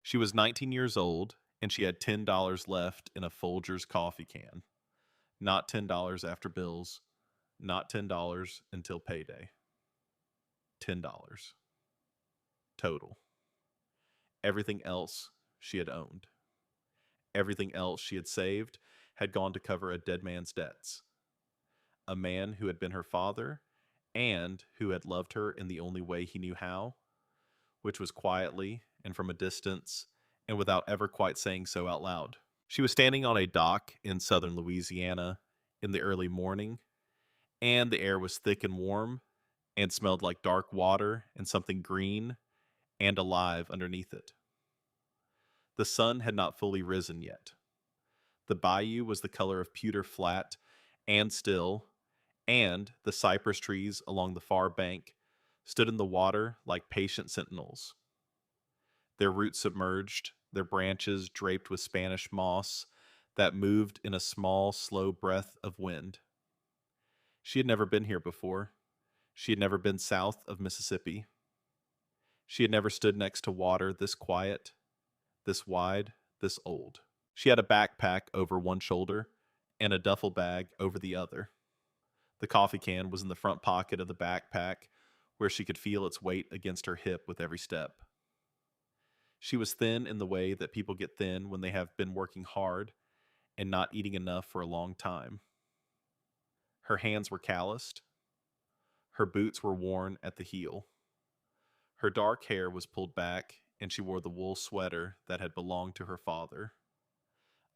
She was 19 years old, and she had $10 left in a Folgers coffee can. Not $10 after bills, not $10 until payday. $10 total. Everything else she had owned. Everything else she had saved had gone to cover a dead man's debts. A man who had been her father and who had loved her in the only way he knew how, which was quietly and from a distance and without ever quite saying so out loud. She was standing on a dock in southern Louisiana in the early morning, and the air was thick and warm and smelled like dark water and something green and alive underneath it. The sun had not fully risen yet. The bayou was the color of pewter flat and still, and the cypress trees along the far bank stood in the water like patient sentinels, their roots submerged, their branches draped with Spanish moss that moved in a small, slow breath of wind. She had never been here before. She had never been south of Mississippi. She had never stood next to water this quiet, this wide, this old. She had a backpack over one shoulder and a duffel bag over the other. The coffee can was in the front pocket of the backpack, where she could feel its weight against her hip with every step. She was thin in the way that people get thin when they have been working hard and not eating enough for a long time. Her hands were calloused. Her boots were worn at the heel. Her dark hair was pulled back, and she wore the wool sweater that had belonged to her father.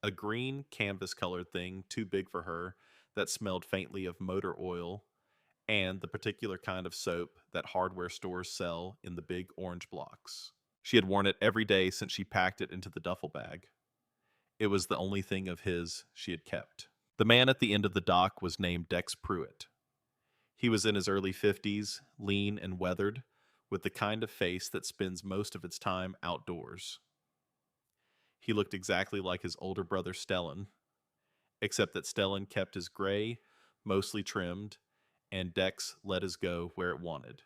A green canvas-colored thing too big for her that smelled faintly of motor oil and the particular kind of soap that hardware stores sell in the big orange blocks. She had worn it every day since she packed it into the duffel bag. It was the only thing of his she had kept. The man at the end of the dock was named Dex Pruitt. He was in his early 50s, lean and weathered, with the kind of face that spends most of its time outdoors. He looked exactly like his older brother Stellan, except that Stellan kept his gray, mostly trimmed, and Dex let his go where it wanted.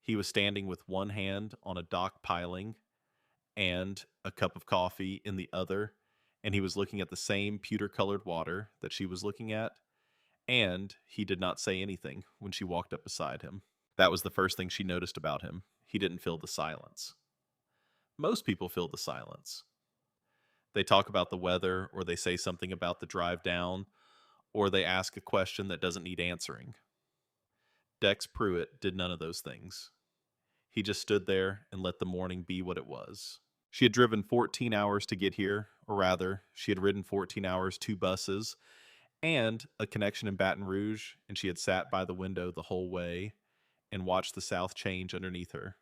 He was standing with one hand on a dock piling and a cup of coffee in the other, and he was looking at the same pewter colored water that she was looking at, and he did not say anything when she walked up beside him. That was the first thing she noticed about him. He didn't fill the silence. Most people fill the silence. They talk about the weather, or they say something about the drive down, or they ask a question that doesn't need answering. Dex Pruitt did none of those things. He just stood there and let the morning be what it was. She had driven 14 hours to get here, or rather, she had ridden 14 hours, 2 buses, and a connection in Baton Rouge, and she had sat by the window the whole way and watched the South change underneath her.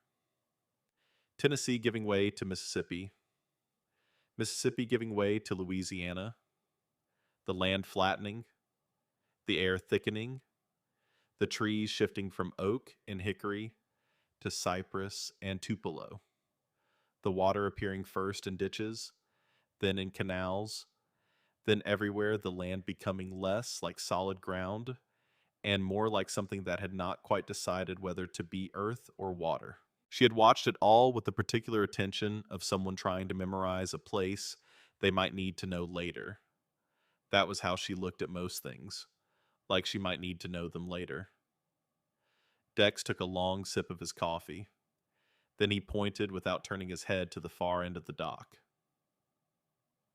Tennessee giving way to Mississippi, Mississippi giving way to Louisiana, the land flattening, the air thickening, the trees shifting from oak and hickory to cypress and tupelo, the water appearing first in ditches, then in canals, then everywhere the land becoming less like solid ground and more like something that had not quite decided whether to be earth or water. She had watched it all with the particular attention of someone trying to memorize a place they might need to know later. That was how she looked at most things, like she might need to know them later. Dex took a long sip of his coffee. Then he pointed without turning his head to the far end of the dock.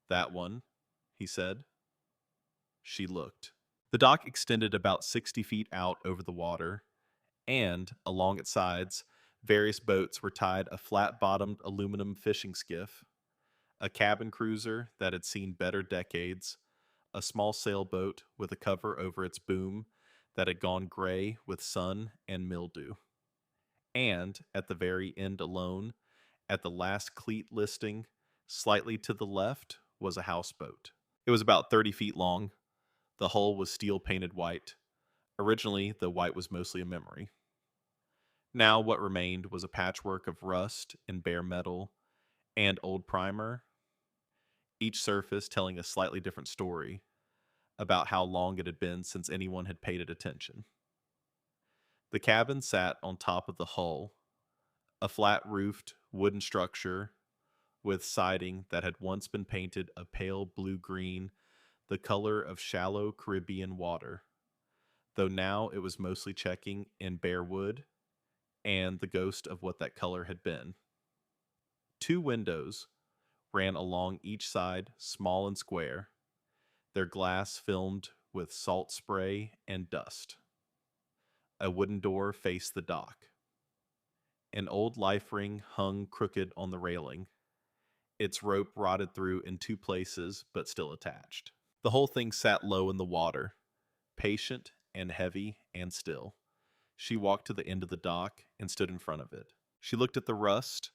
That one, he said. She looked. The dock extended about 60 feet out over the water, and, along its sides, various boats were tied a flat-bottomed aluminum fishing skiff, a cabin cruiser that had seen better decades, a small sailboat with a cover over its boom that had gone gray with sun and mildew. And, at the very end alone, at the last cleat listing, slightly to the left, was a houseboat. It was about 30 feet long. The hull was steel painted white. Originally, the white was mostly a memory. Now what remained was a patchwork of rust and bare metal and old primer, each surface telling a slightly different story about how long it had been since anyone had paid it attention. The cabin sat on top of the hull, a flat-roofed wooden structure with siding that had once been painted a pale blue-green, the color of shallow Caribbean water, though now it was mostly checking in bare wood and the ghost of what that color had been. Two windows ran along each side, small and square, their glass filmed with salt spray and dust. A wooden door faced the dock. An old life ring hung crooked on the railing, its rope rotted through in two places but still attached. The whole thing sat low in the water, patient and heavy and still. She walked to the end of the dock and stood in front of it. She looked at the rust.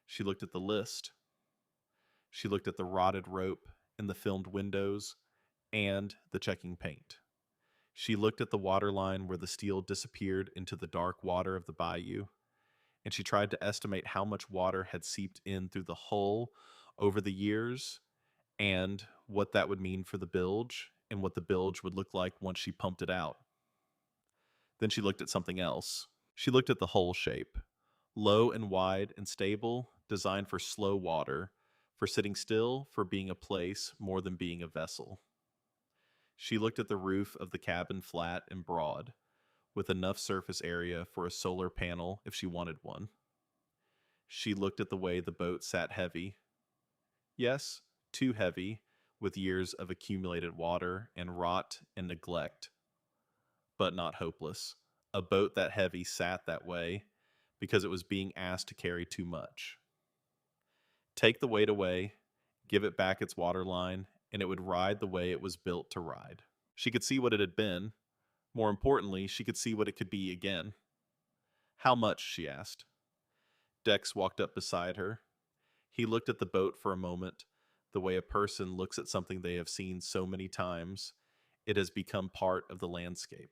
She looked at the list. She looked at the rotted rope and the filmed windows and the checking paint. She looked at the water line where the steel disappeared into the dark water of the bayou, and she tried to estimate how much water had seeped in through the hull over the years and what that would mean for the bilge and what the bilge would look like once she pumped it out. Then she looked at something else. She looked at the hull shape, low and wide and stable, designed for slow water, for sitting still, for being a place more than being a vessel. She looked at the roof of the cabin flat and broad, with enough surface area for a solar panel if she wanted one. She looked at the way the boat sat heavy. Yes, too heavy, with years of accumulated water and rot and neglect, but not hopeless. A boat that heavy sat that way because it was being asked to carry too much. Take the weight away, give it back its water line, and it would ride the way it was built to ride. She could see what it had been. More importantly, she could see what it could be again. How much? She asked. Dex walked up beside her. He looked at the boat for a moment, the way a person looks at something they have seen so many times. It has become part of the landscape.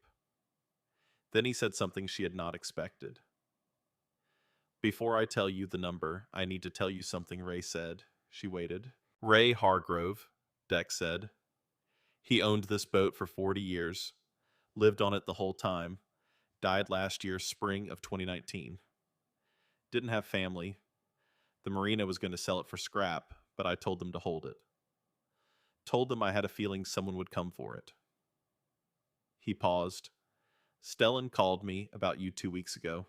Then he said something she had not expected. Before I tell you the number, I need to tell you something, Ray said. She waited. Ray Hargrove, Dex said. He owned this boat for 40 years, lived on it the whole time, died last year, spring of 2019. Didn't have family. The marina was going to sell it for scrap, but I told them to hold it. Told them I had a feeling someone would come for it. He paused. Stellan called me about you 2 weeks ago.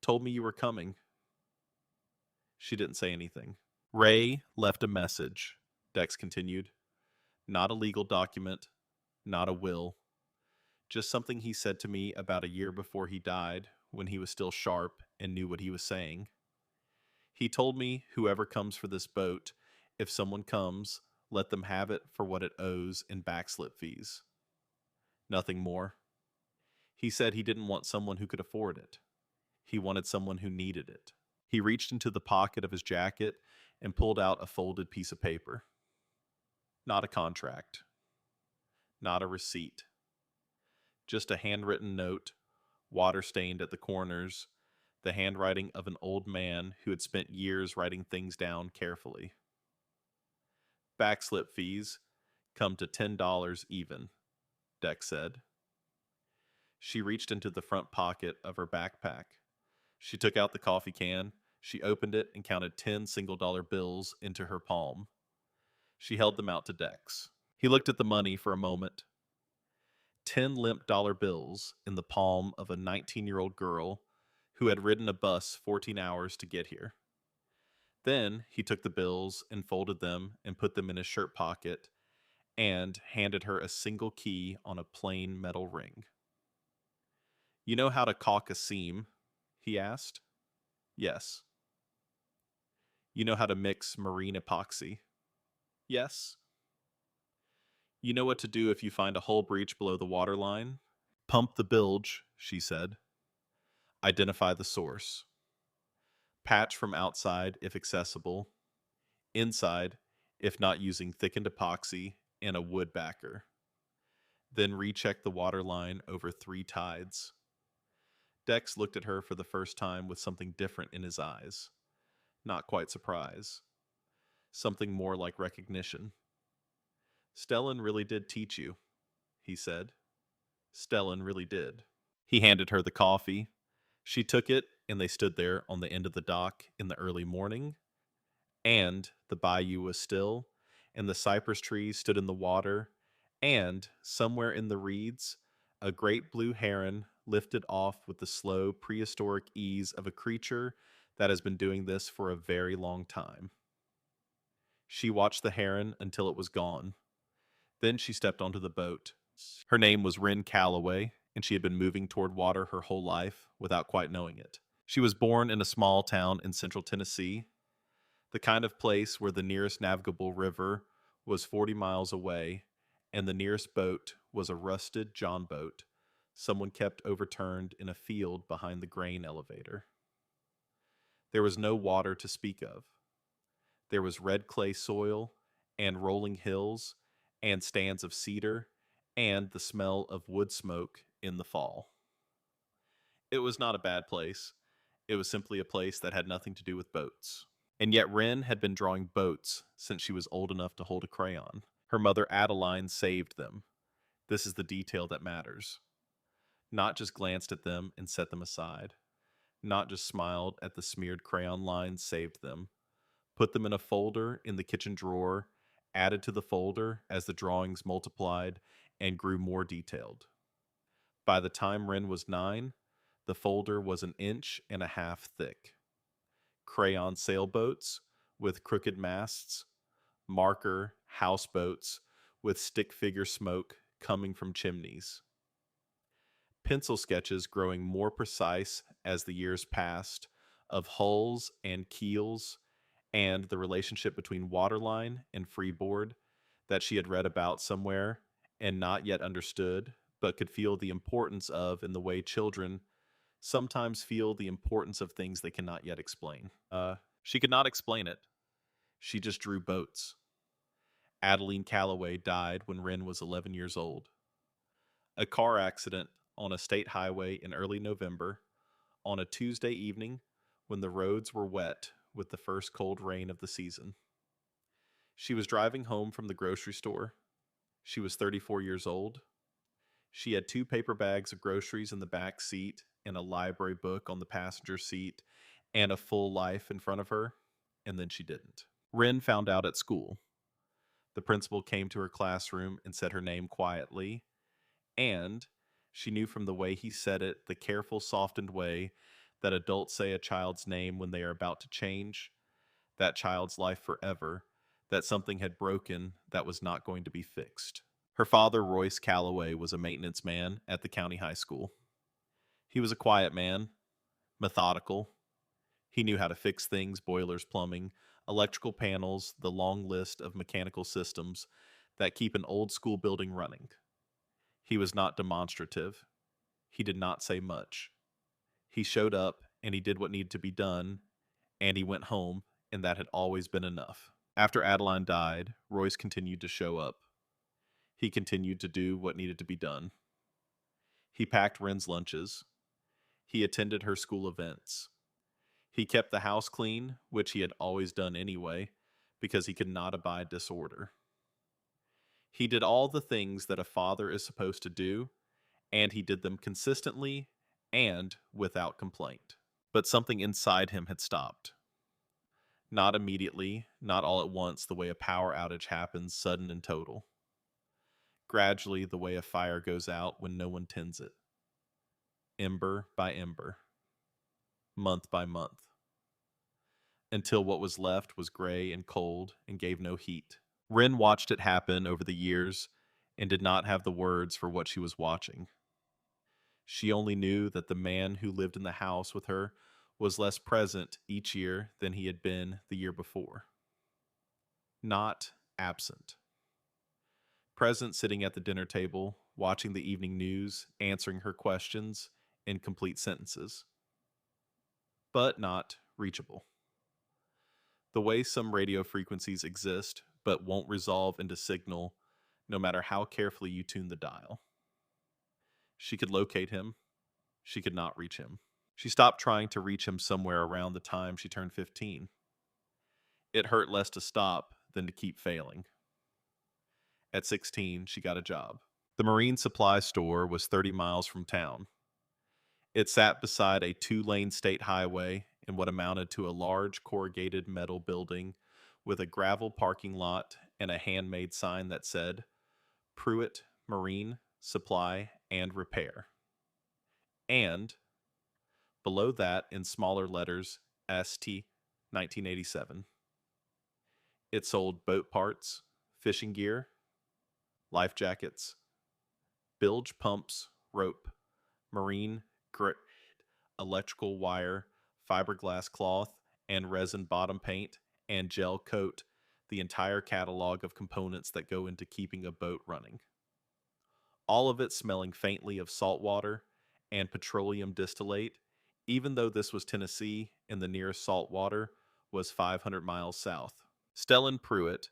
Told me you were coming. She didn't say anything. Ray left a message, Dex continued. Not a legal document, not a will. Just something he said to me about a year before he died, when he was still sharp and knew what he was saying. He told me whoever comes for this boat, if someone comes, let them have it for what it owes in backslip fees. Nothing more. He said he didn't want someone who could afford it. He wanted someone who needed it. He reached into the pocket of his jacket and pulled out a folded piece of paper. Not a contract. Not a receipt. Just a handwritten note, water-stained at the corners, the handwriting of an old man who had spent years writing things down carefully. Backslip fees come to $10 even, Dex said. She reached into the front pocket of her backpack. She took out the coffee can. She opened it and counted 10 single-dollar bills into her palm. She held them out to Dex. He looked at the money for a moment. 10 limp dollar bills in the palm of a 19-year-old girl who had ridden a bus 14 hours to get here. Then he took the bills and folded them and put them in his shirt pocket and handed her a single key on a plain metal ring. You know how to caulk a seam? He asked. Yes. You know how to mix marine epoxy? Yes. You know what to do if you find a hull breach below the waterline? Pump the bilge, she said. Identify the source. Patch from outside if accessible. Inside if not using thickened epoxy and a wood backer. Then recheck the waterline over 3 tides. Dex looked at her for the first time with something different in his eyes. Not quite surprise. Something more like recognition. Stellan really did teach you, he said. Stellan really did. He handed her the coffee. She took it, and they stood there on the end of the dock in the early morning, and the bayou was still, and the cypress trees stood in the water, and somewhere in the reeds, a great blue heron lifted off with the slow, prehistoric ease of a creature that has been doing this for a very long time. She watched the heron until it was gone. Then she stepped onto the boat. Her name was Wren Calloway, and she had been moving toward water her whole life without quite knowing it. She was born in a small town in central Tennessee, the kind of place where the nearest navigable river was 40 miles away, and the nearest boat was a rusted John boat someone kept overturned in a field behind the grain elevator. There was no water to speak of. There was red clay soil, and rolling hills, and stands of cedar, and the smell of wood smoke in the fall. It was not a bad place. It was simply a place that had nothing to do with boats. And yet Wren had been drawing boats since she was old enough to hold a crayon. Her mother Adeline saved them. This is the detail that matters. Not just glanced at them and set them aside. Not just smiled at the smeared crayon lines, saved them. Put them in a folder in the kitchen drawer, added to the folder as the drawings multiplied and grew more detailed. By the time Wren was 9, the folder was an inch and a half thick. Crayon sailboats with crooked masts, marker houseboats with stick figure smoke coming from chimneys. Pencil sketches growing more precise as the years passed of hulls and keels and the relationship between waterline and freeboard that she had read about somewhere and not yet understood, but could feel the importance of in the way children sometimes feel the importance of things they cannot yet explain. She could not explain it. She just drew boats. Adeline Calloway died when Wren was 11 years old. A car accident on a state highway in early November on a Tuesday evening when the roads were wet with the first cold rain of the season. She was driving home from the grocery store. She was 34 years old. She had 2 paper bags of groceries in the back seat and a library book on the passenger seat and a full life in front of her, and then she didn't. Wren found out at school. The principal came to her classroom and said her name quietly, and she knew from the way he said it, the careful, softened way that adults say a child's name when they are about to change that child's life forever, that something had broken that was not going to be fixed. Her father, Royce Calloway, was a maintenance man at the county high school. He was a quiet man, methodical. He knew how to fix things, boilers, plumbing, electrical panels, the long list of mechanical systems that keep an old school building running. He was not demonstrative. He did not say much. He showed up and he did what needed to be done, and he went home, and that had always been enough. After Adeline died, Royce continued to show up. He continued to do what needed to be done. He packed Wren's lunches. He attended her school events. He kept the house clean, which he had always done anyway, because he could not abide disorder. He did all the things that a father is supposed to do, and he did them consistently and without complaint. But something inside him had stopped. Not immediately, not all at once, the way a power outage happens, sudden and total. Gradually, the way a fire goes out when no one tends it. Ember by ember. Month by month. Until what was left was gray and cold and gave no heat. Wren watched it happen over the years and did not have the words for what she was watching. She only knew that the man who lived in the house with her was less present each year than he had been the year before. Not absent. Present, sitting at the dinner table, watching the evening news, answering her questions in complete sentences. But not reachable. The way some radio frequencies exist but won't resolve into signal no matter how carefully you tune the dial. She could locate him. She could not reach him. She stopped trying to reach him somewhere around the time she turned 15. It hurt less to stop than to keep failing. At 16, she got a job. The marine supply store was 30 miles from town. It sat beside a 2-lane state highway in what amounted to a large corrugated metal building with a gravel parking lot and a handmade sign that said Pruitt Marine Supply and Repair. And below that, in smaller letters, ST 1987. It sold boat parts, fishing gear, life jackets, bilge pumps, rope, marine grade, electrical wire, fiberglass cloth, and resin bottom paint, and gel coat, the entire catalog of components that go into keeping a boat running. All of it smelling faintly of salt water and petroleum distillate, even though this was Tennessee and the nearest salt water was 500 miles south. Stellan Pruitt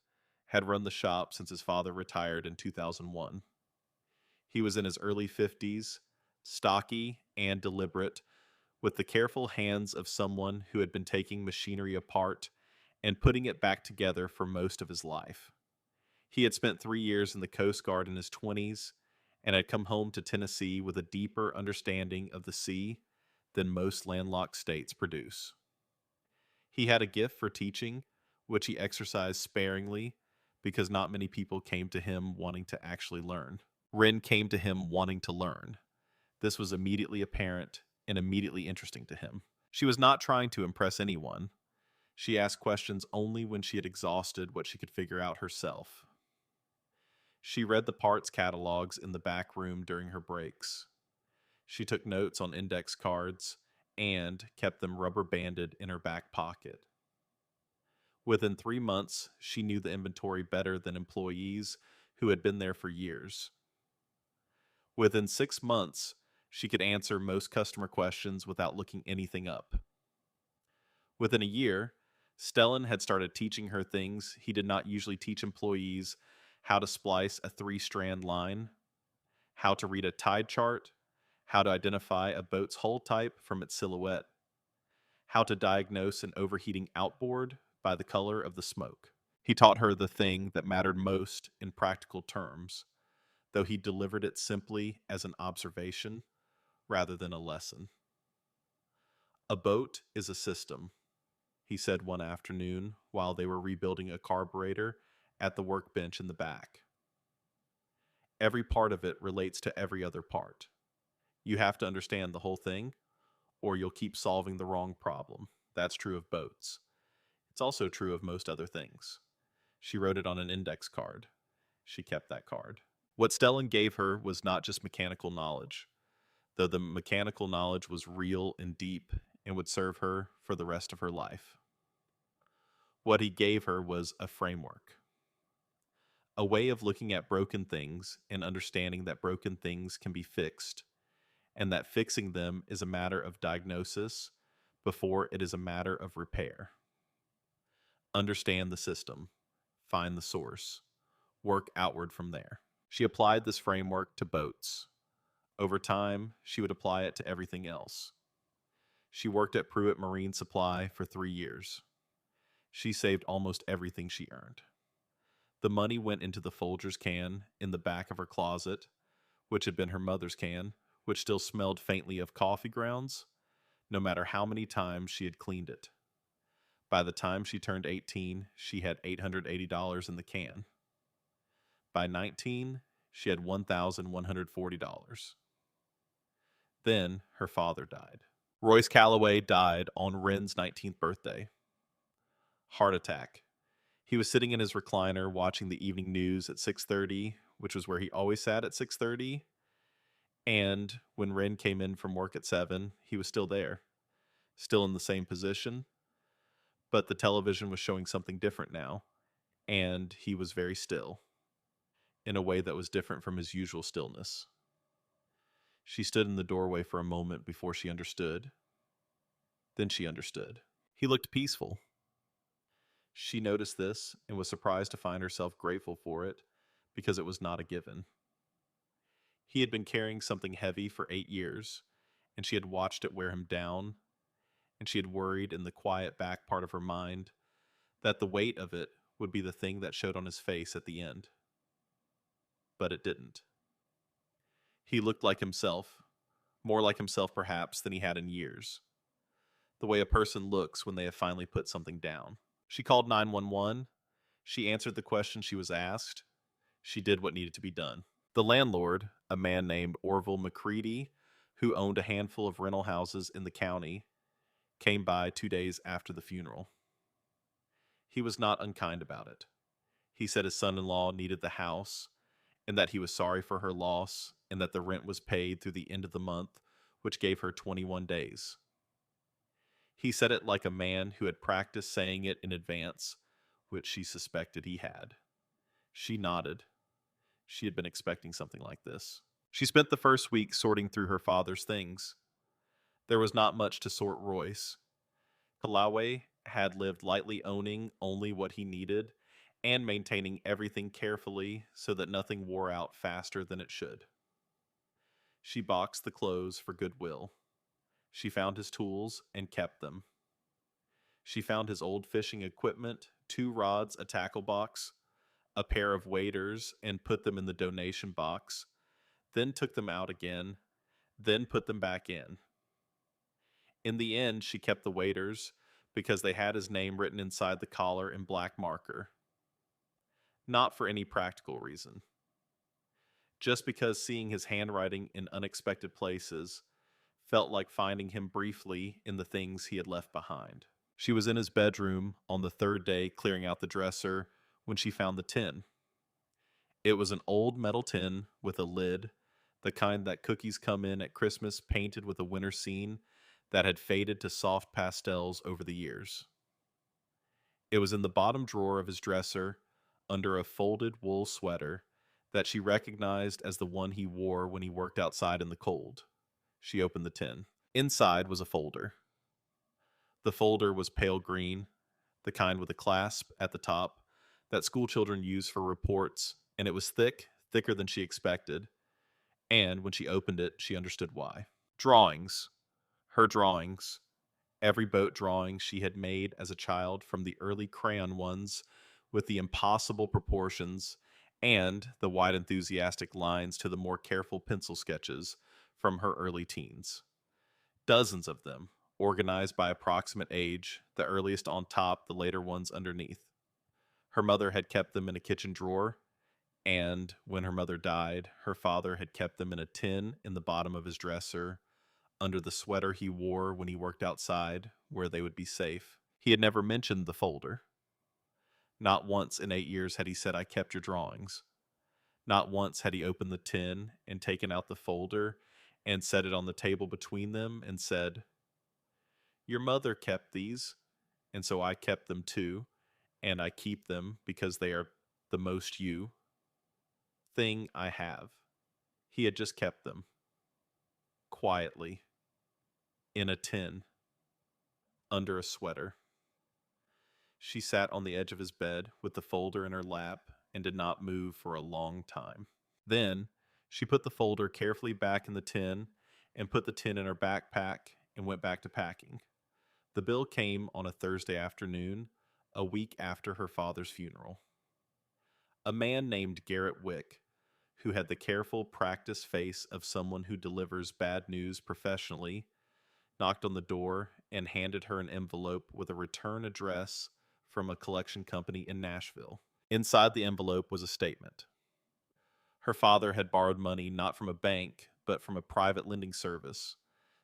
had run the shop since his father retired in 2001. He was in his early 50s, stocky and deliberate, with the careful hands of someone who had been taking machinery apart and putting it back together for most of his life. He had spent 3 years in the Coast Guard in his 20s and had come home to Tennessee with a deeper understanding of the sea than most landlocked states produce. He had a gift for teaching, which he exercised sparingly because not many people came to him wanting to actually learn. Wren came to him wanting to learn. This was immediately apparent and immediately interesting to him. She was not trying to impress anyone. She asked questions only when she had exhausted what she could figure out herself. She read the parts catalogs in the back room during her breaks. She took notes on index cards and kept them rubber banded in her back pocket. Within 3 months, she knew the inventory better than employees who had been there for years. Within 6 months, she could answer most customer questions without looking anything up. Within a year, Stellan had started teaching her things he did not usually teach employees: how to splice a 3-strand line, how to read a tide chart, how to identify a boat's hull type from its silhouette, how to diagnose an overheating outboard by the color of the smoke. He taught her the thing that mattered most in practical terms, though he delivered it simply as an observation rather than a lesson. A boat is a system, he said one afternoon while they were rebuilding a carburetor at the workbench in the back. Every part of it relates to every other part. You have to understand the whole thing, or you'll keep solving the wrong problem. That's true of boats. It's also true of most other things. She wrote it on an index card. She kept that card. What Stellan gave her was not just mechanical knowledge, though the mechanical knowledge was real and deep and would serve her for the rest of her life. What he gave her was a framework, a way of looking at broken things and understanding that broken things can be fixed, and that fixing them is a matter of diagnosis before it is a matter of repair. Understand the system, find the source, work outward from there. She applied this framework to boats. Over time, she would apply it to everything else. She worked at Pruitt Marine Supply for 3 years. She saved almost everything she earned. The money went into the Folgers can in the back of her closet, which had been her mother's can, which still smelled faintly of coffee grounds, no matter how many times she had cleaned it. By the time she turned 18, she had $880 in the can. By 19, she had $1,140. Then her father died. Royce Calloway died on Wren's 19th birthday. Heart attack. He was sitting in his recliner watching the evening news at 6:30, which was where he always sat at 6:30. And when Wren came in from work at 7, he was still there, still in the same position, but the television was showing something different now, and he was very still, in a way that was different from his usual stillness. She stood in the doorway for a moment before she understood. Then she understood. He looked peaceful. She noticed this and was surprised to find herself grateful for it because it was not a given. He had been carrying something heavy for 8 years, and she had watched it wear him down, and she had worried in the quiet back part of her mind that the weight of it would be the thing that showed on his face at the end. But it didn't. He looked like himself, more like himself perhaps than he had in years. the way a person looks when they have finally put something down. She called 911. She answered the question she was asked. She did what needed to be done. The landlord, a man named Orville McCready, who owned a handful of rental houses in the county, came by 2 days after the funeral. He was not unkind about it. He said his son in law needed the house and that he was sorry for her loss and that the rent was paid through the end of the month, which gave her 21 days. He said it like a man who had practiced saying it in advance, which she suspected he had. She nodded. She had been expecting something like this. She spent the first week sorting through her father's things. There was not much to sort Royce. Kalaway had lived lightly, owning only what he needed and maintaining everything carefully so that nothing wore out faster than it should. She boxed the clothes for goodwill. She found his tools and kept them. She found his old fishing equipment, 2 rods, a tackle box, a pair of waders, and put them in the donation box, then took them out again, then put them back in. In the end, she kept the waders because they had his name written inside the collar in black marker. Not for any practical reason. Just because seeing his handwriting in unexpected places felt like finding him briefly in the things he had left behind. She was in his bedroom on the 3rd day clearing out the dresser when she found the tin. It was an old metal tin with a lid, the kind that cookies come in at Christmas, painted with a winter scene that had faded to soft pastels over the years. It was in the bottom drawer of his dresser, under a folded wool sweater that she recognized as the one he wore when he worked outside in the cold. She opened the tin. Inside was a folder. The folder was pale green, the kind with a clasp at the top that schoolchildren use for reports, and it was thick, thicker than she expected, and when she opened it, she understood why. Drawings. Her drawings. Every boat drawing she had made as a child, from the early crayon ones with the impossible proportions and the wide enthusiastic lines to the more careful pencil sketches from her early teens. Dozens of them, organized by approximate age, the earliest on top, the later ones underneath. Her mother had kept them in a kitchen drawer, and when her mother died, her father had kept them in a tin in the bottom of his dresser, under the sweater he wore when he worked outside, where they would be safe. He had never mentioned the folder. Not once in 8 years had he said, "I kept your drawings." Not once had he opened the tin and taken out the folder and set it on the table between them and said, "Your mother kept these, and so I kept them too, and I keep them because they are the most you thing I have." He had just kept them, quietly, in a tin, under a sweater. She sat on the edge of his bed with the folder in her lap and did not move for a long time. Then she put the folder carefully back in the tin and put the tin in her backpack and went back to packing. The bill came on a Thursday afternoon, a week after her father's funeral. A man named Garrett Wick, who had the careful, practiced face of someone who delivers bad news professionally, knocked on the door and handed her an envelope with a return address from a collection company in Nashville. Inside the envelope was a statement. Her father had borrowed money not from a bank, but from a private lending service,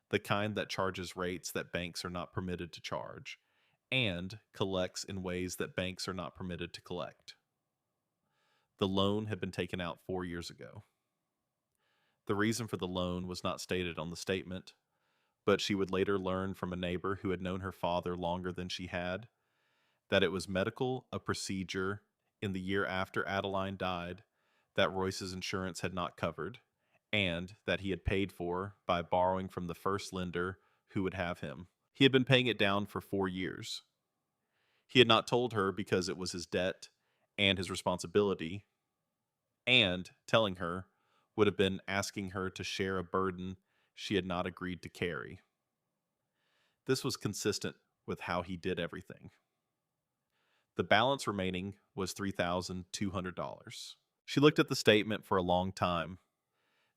the kind that charges rates that banks are not permitted to charge, and collects in ways that banks are not permitted to collect. The loan had been taken out 4 years ago. The reason for the loan was not stated on the statement, but she would later learn from a neighbor who had known her father longer than she had that it was medical, a procedure in the year after Adeline died that Royce's insurance had not covered, and that he had paid for by borrowing from the first lender who would have him. He had been paying it down for 4 years. He had not told her because it was his debt and his responsibility, and telling her would have been asking her to share a burden she had not agreed to carry. This was consistent with how he did everything. The balance remaining was $3,200. She looked at the statement for a long time.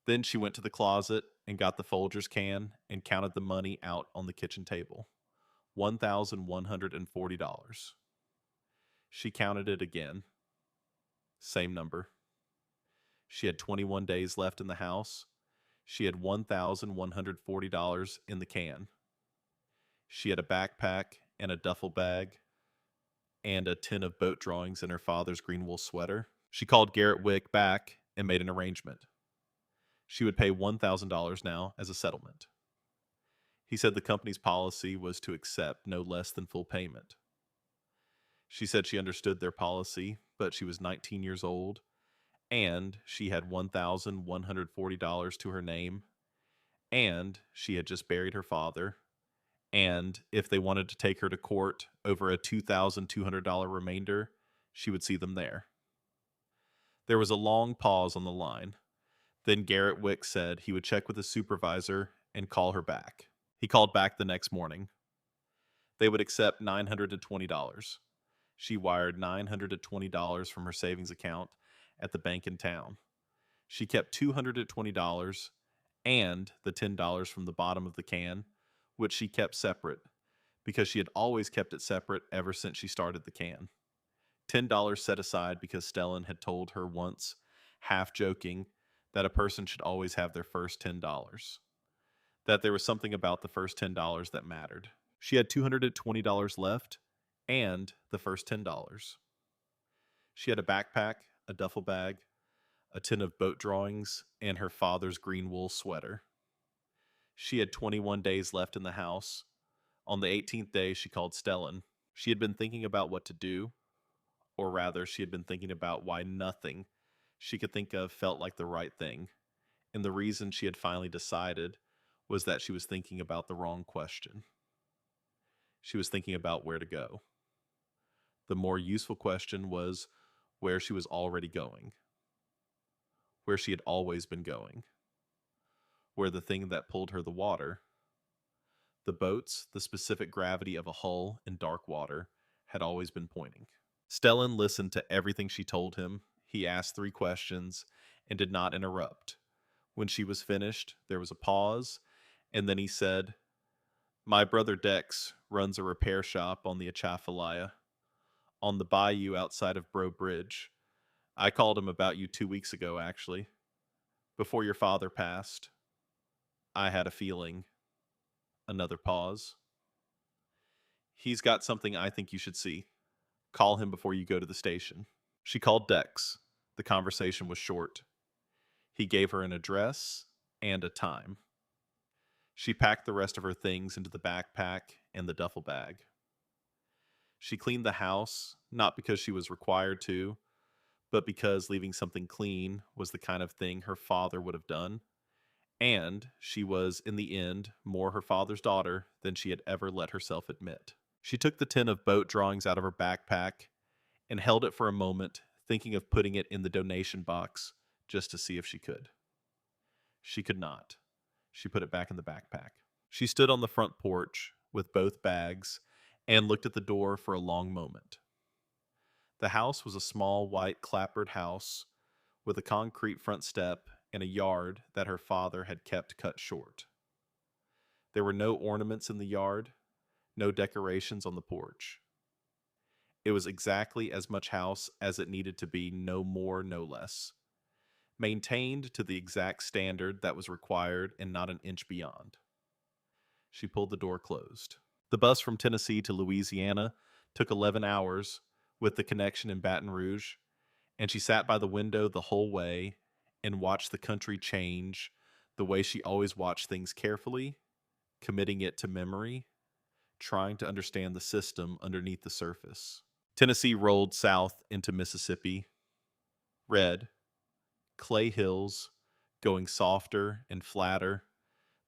Then she went to the closet and got the Folgers can and counted the money out on the kitchen table. $1,140. She counted it again. Same number. She had 21 days left in the house. She had $1,140 in the can. She had a backpack and a duffel bag and a tin of boat drawings in her father's green wool sweater. She called Garrett Wick back and made an arrangement. She would pay $1,000 now as a settlement. He said the company's policy was to accept no less than full payment. She said she understood their policy, but she was 19 years old, and she had $1,140 to her name, and she had just buried her father, and if they wanted to take her to court over a $2,200 remainder, she would see them there. There was a long pause on the line. Then Garrett Wick said he would check with his supervisor and call her back. He called back the next morning. They would accept $920. She wired $920 from her savings account at the bank in town. She kept $220 and the $10 from the bottom of the can, which she kept separate because she had always kept it separate ever since she started the can. $10 set aside because Stellan had told her once, half joking, that a person should always have their first $10. That there was something about the first $10 that mattered. She had $220 left and the first $10. She had a backpack, a duffel bag, a tin of boat drawings, and her father's green wool sweater. She had 21 days left in the house. On the 18th day, she called Stellan. She had been thinking about what to do, or rather, she had been thinking about why nothing she could think of felt like the right thing. And the reason she had finally decided was that she was thinking about the wrong question. She was thinking about where to go. The more useful question was where she was already going, where she had always been going, where the thing that pulled her the water, the boats, the specific gravity of a hull in dark water, had always been pointing. Stellan listened to everything she told him. He asked 3 questions and did not interrupt. When she was finished, there was a pause, and then he said, "My brother Dex runs a repair shop on the Atchafalaya, on the bayou outside of Bro Bridge. I called him about you 2 weeks ago, actually. Before your father passed. I had a feeling." Another pause. "He's got something I think you should see. Call him before you go to the station." She called Dex. The conversation was short. He gave her an address and a time. She packed the rest of her things into the backpack and the duffel bag. She cleaned the house, not because she was required to, but because leaving something clean was the kind of thing her father would have done, and she was, in the end, more her father's daughter than she had ever let herself admit. She took the tin of boat drawings out of her backpack and held it for a moment, thinking of putting it in the donation box just to see if she could. She could not. She put it back in the backpack. She stood on the front porch with both bags and looked at the door for a long moment. The house was a small white clapboard house with a concrete front step and a yard that her father had kept cut short. There were no ornaments in the yard, no decorations on the porch. It was exactly as much house as it needed to be, no more, no less. Maintained to the exact standard that was required and not an inch beyond. She pulled the door closed. The bus from Tennessee to Louisiana took 11 hours with the connection in Baton Rouge, and she sat by the window the whole way and watched the country change the way she always watched things carefully, committing it to memory, trying to understand the system underneath the surface. Tennessee rolled south into Mississippi. Red, clay hills, going softer and flatter,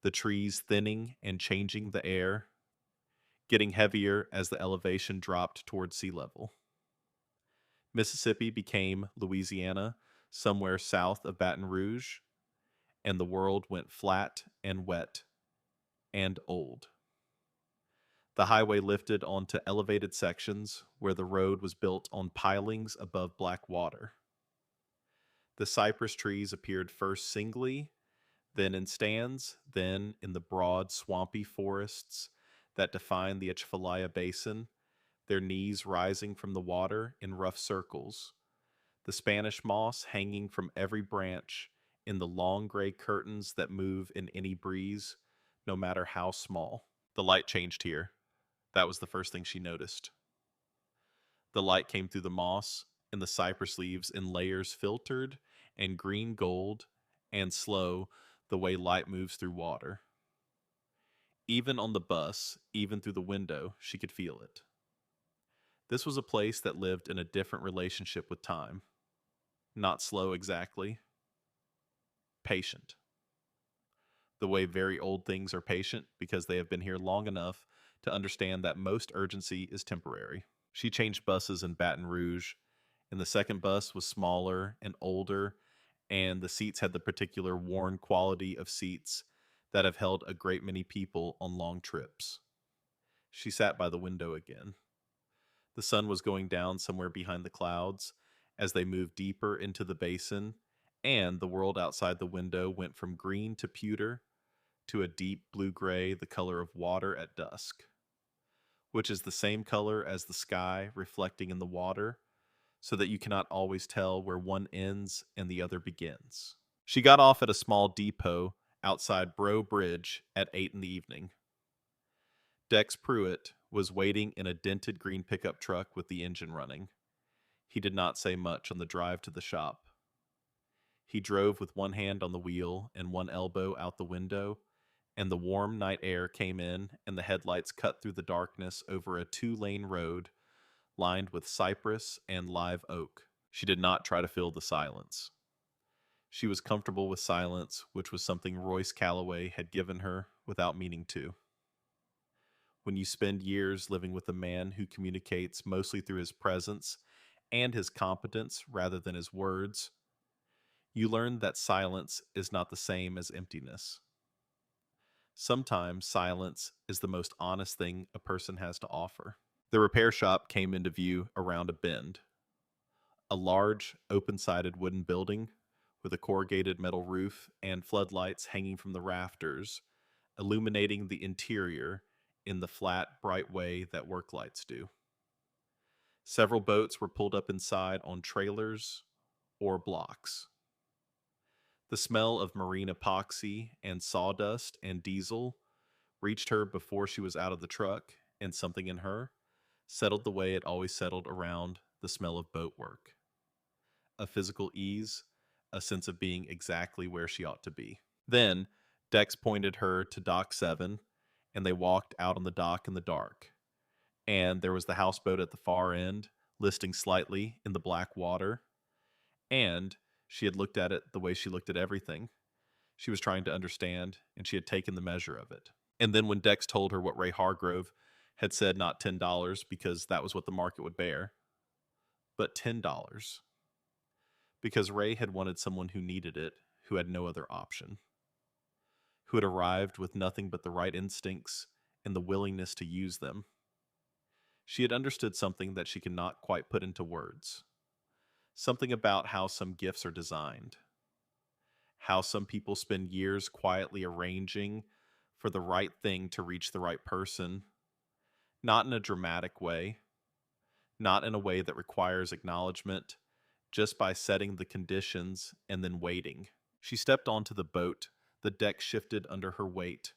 the trees thinning and changing the air, getting heavier as the elevation dropped toward sea level. Mississippi became Louisiana, somewhere south of Baton Rouge, and the world went flat and wet and old. The highway lifted onto elevated sections where the road was built on pilings above black water. The cypress trees appeared first singly, then in stands, then in the broad, swampy forests that define the Atchafalaya Basin, their knees rising from the water in rough circles, the Spanish moss hanging from every branch in the long gray curtains that move in any breeze, no matter how small. The light changed here. That was the first thing she noticed. The light came through the moss, and the cypress leaves in layers filtered and green gold and slow the way light moves through water. Even on the bus, even through the window, she could feel it. This was a place that lived in a different relationship with time. Not slow exactly, patient. The way very old things are patient because they have been here long enough to understand that most urgency is temporary. She changed buses in Baton Rouge, and the second bus was smaller and older, and the seats had the particular worn quality of seats that have held a great many people on long trips. She sat by the window again. The sun was going down somewhere behind the clouds as they moved deeper into the basin, and the world outside the window went from green to pewter to a deep blue-gray, the color of water at dusk, which is the same color as the sky reflecting in the water, so that you cannot always tell where one ends and the other begins. She got off at a small depot outside Bro Bridge at 8 in the evening. Dex Pruitt was waiting in a dented green pickup truck with the engine running. He did not say much on the drive to the shop. He drove with one hand on the wheel and one elbow out the window, and the warm night air came in, and the headlights cut through the darkness over a 2-lane road lined with cypress and live oak. She did not try to fill the silence. She was comfortable with silence, which was something Royce Calloway had given her without meaning to. When you spend years living with a man who communicates mostly through his presence and his competence rather than his words, you learn that silence is not the same as emptiness. Sometimes silence is the most honest thing a person has to offer. The repair shop came into view around a bend. A large, open-sided wooden building with a corrugated metal roof and floodlights hanging from the rafters, illuminating the interior in the flat, bright way that work lights do. Several boats were pulled up inside on trailers or blocks. The smell of marine epoxy and sawdust and diesel reached her before she was out of the truck, and something in her settled the way it always settled around the smell of boat work. A physical ease, a sense of being exactly where she ought to be. Then, Dex pointed her to Dock 7, and they walked out on the dock in the dark. And there was the houseboat at the far end, listing slightly in the black water. And she had looked at it the way she looked at everything. She was trying to understand, and she had taken the measure of it. And then when Dex told her what Ray Hargrove had said, not $10, because that was what the market would bear, but $10. Because Ray had wanted someone who needed it, who had no other option, who had arrived with nothing but the right instincts and the willingness to use them. She had understood something that she could not quite put into words. Something about how some gifts are designed. How some people spend years quietly arranging for the right thing to reach the right person, not in a dramatic way, not in a way that requires acknowledgement, just by setting the conditions and then waiting. She stepped onto the boat, the deck shifted under her weight.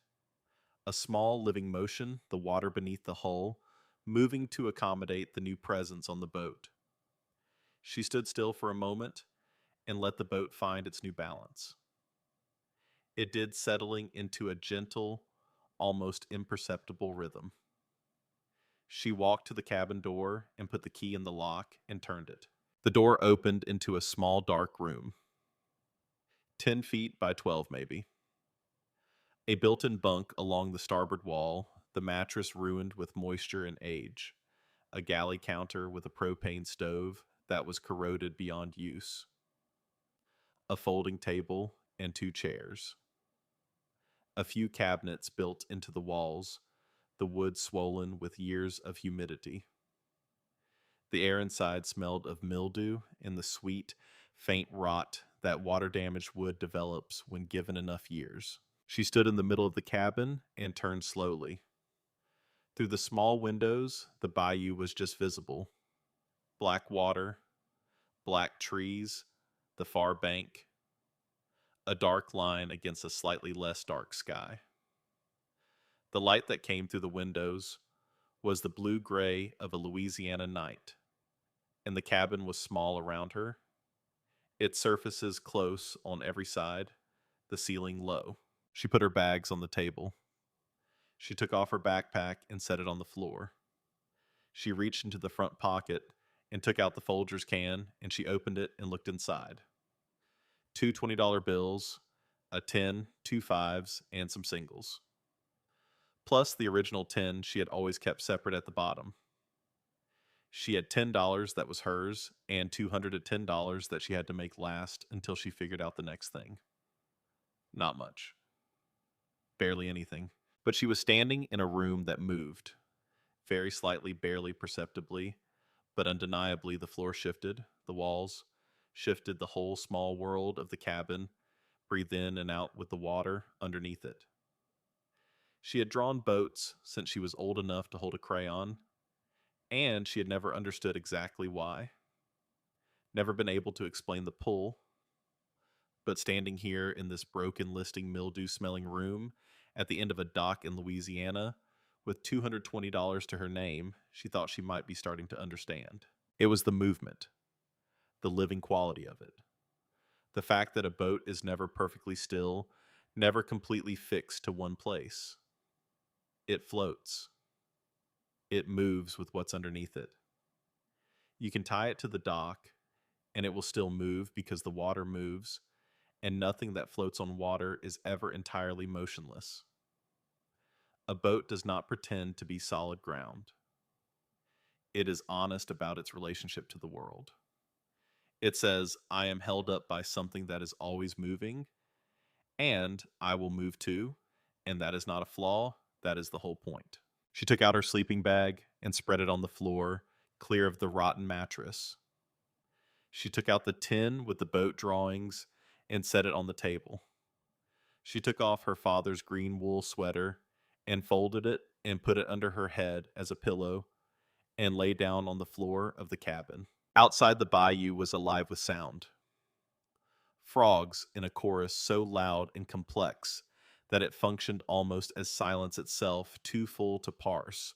A small living motion, the water beneath the hull, moving to accommodate the new presence on the boat. She stood still for a moment and let the boat find its new balance. It did, settling into a gentle, almost imperceptible rhythm. She walked to the cabin door and put the key in the lock and turned it. The door opened into a small dark room, 10 feet by 12 maybe. A built-in bunk along the starboard wall, the mattress ruined with moisture and age, a galley counter with a propane stove that was corroded beyond use, a folding table and 2 chairs. A few cabinets built into the walls, the wood swollen with years of humidity. The air inside smelled of mildew and the sweet, faint rot that water-damaged wood develops when given enough years. She stood in the middle of the cabin and turned slowly. Through the small windows, the bayou was just visible. Black water, black trees, the far bank, a dark line against a slightly less dark sky. The light that came through the windows was the blue gray of a Louisiana night, and the cabin was small around her, its surfaces close on every side, the ceiling low. She put her bags on the table. She took off her backpack and set it on the floor. She reached into the front pocket and took out the Folgers can, and she opened it and looked inside. Two $20 bills, a 10, two fives, and some singles. Plus the original 10 she had always kept separate at the bottom. She had $10 that was hers and $210 that she had to make last until she figured out the next thing. Not much. Barely anything. But she was standing in a room that moved. Very slightly, barely perceptibly, but undeniably the floor shifted, the walls shifted, the whole small world of the cabin breathed in and out with the water underneath it. She had drawn boats since she was old enough to hold a crayon, and she had never understood exactly why. Never been able to explain the pull, but standing here in this broken, listing, mildew-smelling room at the end of a dock in Louisiana, with $220 to her name, she thought she might be starting to understand. It was the movement, the living quality of it. The fact that a boat is never perfectly still, never completely fixed to one place. It floats. It moves with what's underneath it. You can tie it to the dock, and it will still move because the water moves, and nothing that floats on water is ever entirely motionless. A boat does not pretend to be solid ground. It is honest about its relationship to the world. It says, I am held up by something that is always moving, and I will move too, and that is not a flaw, that is the whole point. She took out her sleeping bag and spread it on the floor, clear of the rotten mattress. She took out the tin with the boat drawings and set it on the table. She took off her father's green wool sweater and folded it and put it under her head as a pillow and lay down on the floor of the cabin. Outside the bayou was alive with sound. Frogs in a chorus so loud and complex that it functioned almost as silence itself, too full to parse,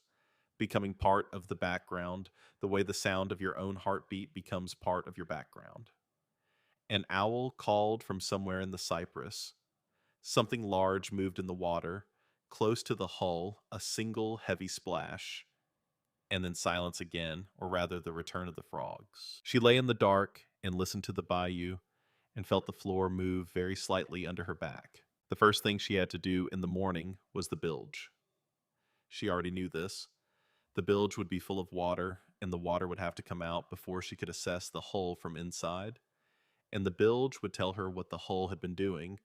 becoming part of the background, the way the sound of your own heartbeat becomes part of your background. An owl called from somewhere in the cypress. Something large moved in the water, close to the hull, a single heavy splash, and then silence again, or rather the return of the frogs. She lay in the dark and listened to the bayou and felt the floor move very slightly under her back. The first thing she had to do in the morning was the bilge. She already knew this. The bilge would be full of water, and the water would have to come out before she could assess the hull from inside, and the bilge would tell her what the hull had been doing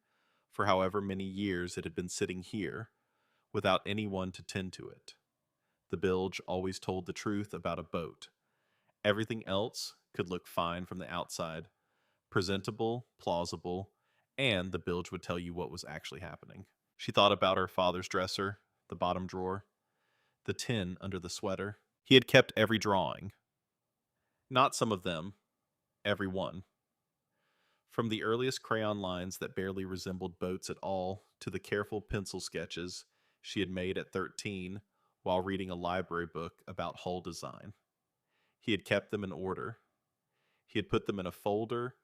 for however many years it had been sitting here, without anyone to tend to it. The bilge always told the truth about a boat. Everything else could look fine from the outside, presentable, plausible, and the bilge would tell you what was actually happening. She thought about her father's dresser, the bottom drawer, the tin under the sweater. He had kept every drawing. Not some of them, every one. From the earliest crayon lines that barely resembled boats at all to the careful pencil sketches she had made at 13 while reading a library book about hull design. He had kept them in order. He had put them in a folder,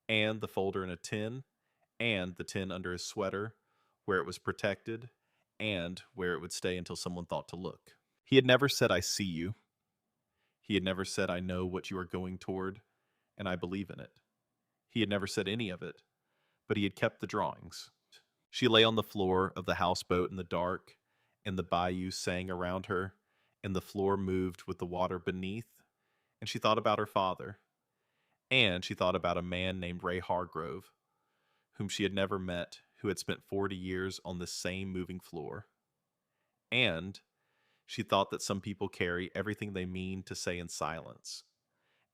and the folder in a tin, and the tin under his sweater, where it was protected, and where it would stay until someone thought to look. He had never said, I see you. He had never said, I know what you are going toward, and I believe in it. He had never said any of it, but he had kept the drawings. She lay on the floor of the houseboat in the dark, and the bayou sang around her, and the floor moved with the water beneath, and she thought about her father, and she thought about a man named Ray Hargrove, whom she had never met, who had spent 40 years on this same moving floor. And she thought that some people carry everything they mean to say in silence,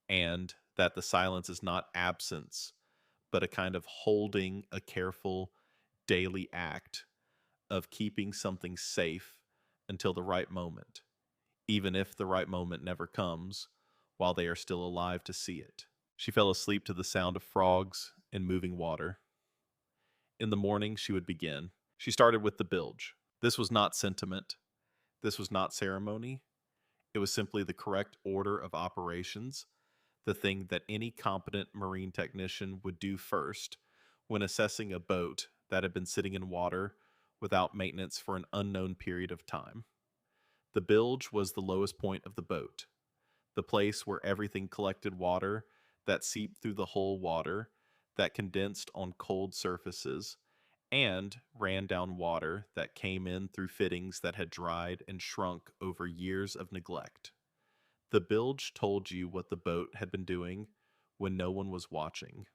and that the silence is not absence, but a kind of holding a careful daily act of keeping something safe until the right moment, even if the right moment never comes while they are still alive to see it. She fell asleep to the sound of frogs and moving water. In the morning, she would begin. She started with the bilge. This was not sentiment. This was not ceremony. It was simply the correct order of operations, the thing that any competent marine technician would do first when assessing a boat that had been sitting in water without maintenance for an unknown period of time. The bilge was the lowest point of the boat, the place where everything collected water that seeped through the whole water, that condensed on cold surfaces, and ran down water that came in through fittings that had dried and shrunk over years of neglect. The bilge told you what the boat had been doing when no one was watching.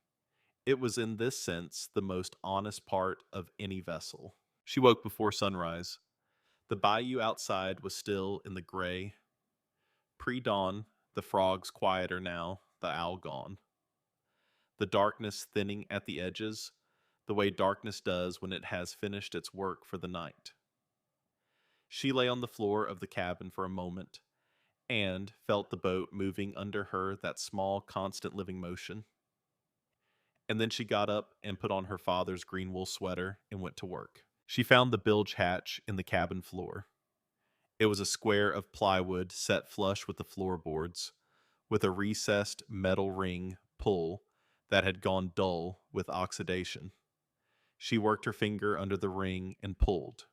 It was in this sense the most honest part of any vessel. She woke before sunrise. The bayou outside was still in the gray. Pre-dawn, the frogs quieter now, the owl gone. The darkness thinning at the edges, the way darkness does when it has finished its work for the night. She lay on the floor of the cabin for a moment and felt the boat moving under her, that small, constant living motion. And then she got up and put on her father's green wool sweater and went to work. She found the bilge hatch in the cabin floor. It was a square of plywood set flush with the floorboards, with a recessed metal ring pull that had gone dull with oxidation. She worked her finger under the ring and pulled.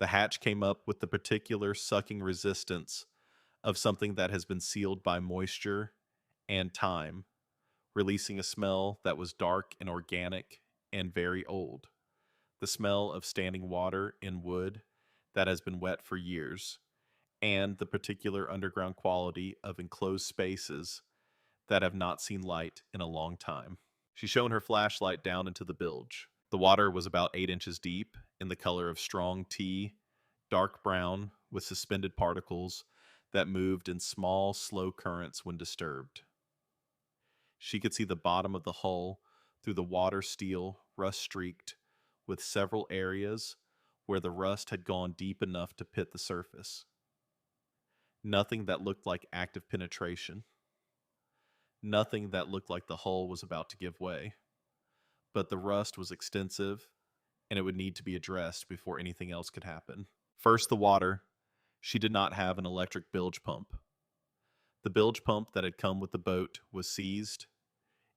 The hatch came up with the particular sucking resistance of something that has been sealed by moisture and time, releasing a smell that was dark and organic and very old. The smell of standing water in wood that has been wet for years, and the particular underground quality of enclosed spaces that have not seen light in a long time. She shone her flashlight down into the bilge. The water was about 8 inches deep, in the color of strong tea, dark brown, with suspended particles that moved in small, slow currents when disturbed. She could see the bottom of the hull through the water steel, rust streaked, with several areas where the rust had gone deep enough to pit the surface. Nothing that looked like active penetration. Nothing that looked like the hull was about to give way. But the rust was extensive, and it would need to be addressed before anything else could happen. First, the water. She did not have an electric bilge pump. The bilge pump that had come with the boat was seized,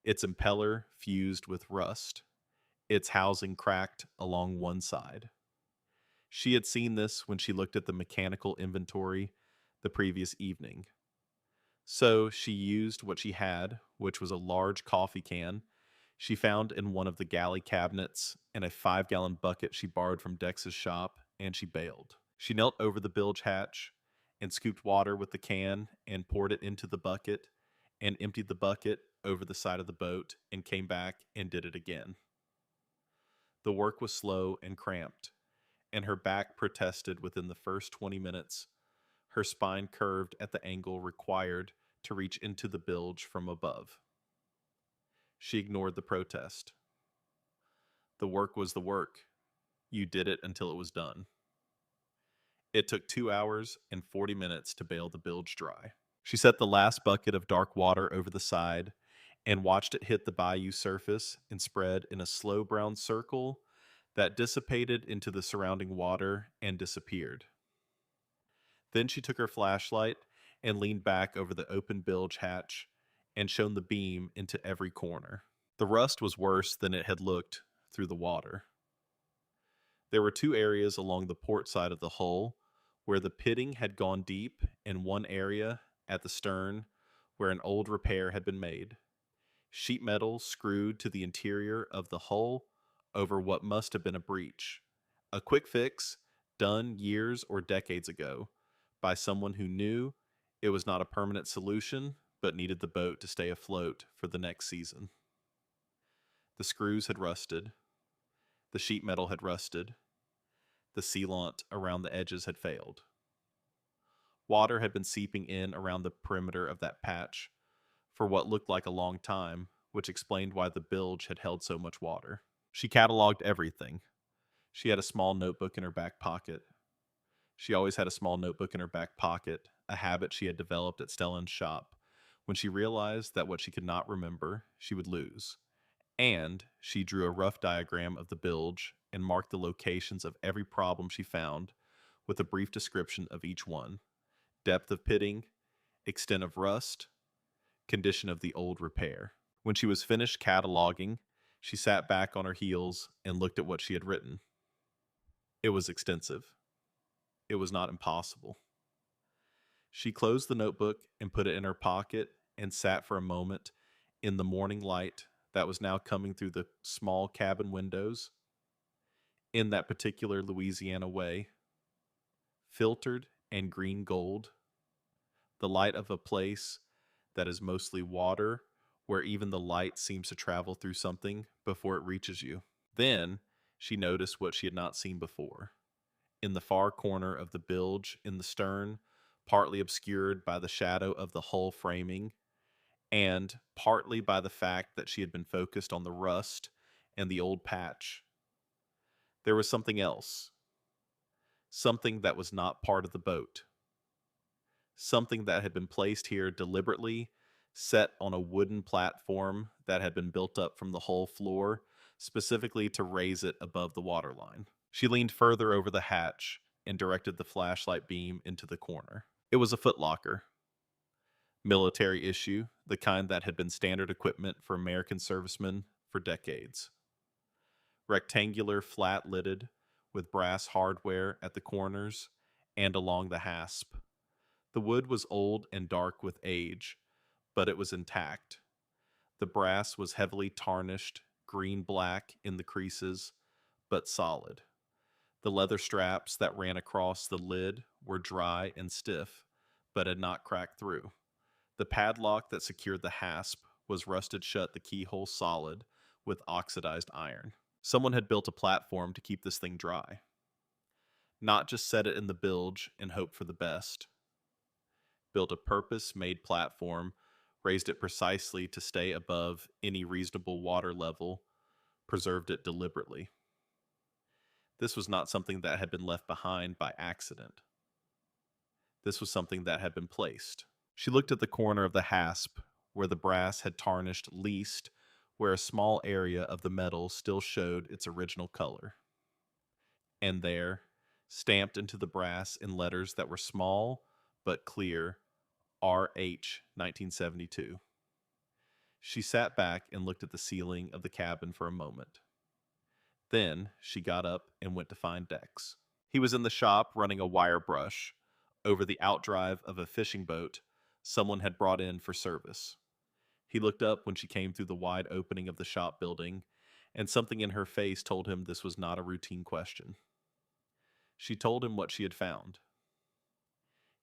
its impeller fused with rust, its housing cracked along one side. She had seen this when she looked at the mechanical inventory the previous evening. So she used what she had, which was a large coffee can she found in one of the galley cabinets and a 5-gallon bucket she borrowed from Dex's shop, and she bailed. She knelt over the bilge hatch and scooped water with the can and poured it into the bucket and emptied the bucket over the side of the boat and came back and did it again. The work was slow and cramped, and her back protested within the first 20 minutes. Her spine curved at the angle required to reach into the bilge from above. She ignored the protest. The work was the work. You did it until it was done. It took 2 hours and 40 minutes to bail the bilge dry. She set the last bucket of dark water over the side and watched it hit the bayou surface and spread in a slow brown circle that dissipated into the surrounding water and disappeared. Then she took her flashlight and leaned back over the open bilge hatch and shone the beam into every corner. The rust was worse than it had looked through the water. There were 2 areas along the port side of the hull where the pitting had gone deep, and one area at the stern where an old repair had been made. Sheet metal screwed to the interior of the hull over what must have been a breach. A quick fix done years or decades ago by someone who knew it was not a permanent solution but needed the boat to stay afloat for the next season. The screws had rusted. The sheet metal had rusted. The sealant around the edges had failed. Water had been seeping in around the perimeter of that patch for what looked like a long time, which explained why the bilge had held so much water. She cataloged everything. She had a small notebook in her back pocket. She always had a small notebook in her back pocket, a habit she had developed at Stellan's shop. When she realized that what she could not remember, she would lose. And she drew a rough diagram of the bilge and marked the locations of every problem she found with a brief description of each one: depth of pitting, extent of rust, condition of the old repair. When she was finished cataloging, she sat back on her heels and looked at what she had written. It was extensive. It was not impossible. She closed the notebook and put it in her pocket and sat for a moment in the morning light that was now coming through the small cabin windows in that particular Louisiana way, filtered and green gold, the light of a place that is mostly water, where even the light seems to travel through something before it reaches you. Then she noticed what she had not seen before. In the far corner of the bilge in the stern, partly obscured by the shadow of the hull framing, and partly by the fact that she had been focused on the rust and the old patch, there was something else, something that was not part of the boat, something that had been placed here deliberately, set on a wooden platform that had been built up from the hull floor, specifically to raise it above the waterline. She leaned further over the hatch and directed the flashlight beam into the corner. It was a footlocker. Military issue, the kind that had been standard equipment for American servicemen for decades. Rectangular, flat-lidded, with brass hardware at the corners and along the hasp. The wood was old and dark with age, but it was intact. The brass was heavily tarnished, green-black in the creases, but solid. The leather straps that ran across the lid were dry and stiff, but had not cracked through. The padlock that secured the hasp was rusted shut, the keyhole solid, with oxidized iron. Someone had built a platform to keep this thing dry. Not just set it in the bilge and hope for the best. Built a purpose-made platform, raised it precisely to stay above any reasonable water level, preserved it deliberately. This was not something that had been left behind by accident. This was something that had been placed. She looked at the corner of the hasp, where the brass had tarnished least, where a small area of the metal still showed its original color. And there, stamped into the brass in letters that were small but clear, RH 1972. She sat back and looked at the ceiling of the cabin for a moment. Then she got up and went to find Dex. He was in the shop running a wire brush over the outdrive of a fishing boat someone had brought in for service. He looked up when she came through the wide opening of the shop building, and something in her face told him this was not a routine question. She told him what she had found.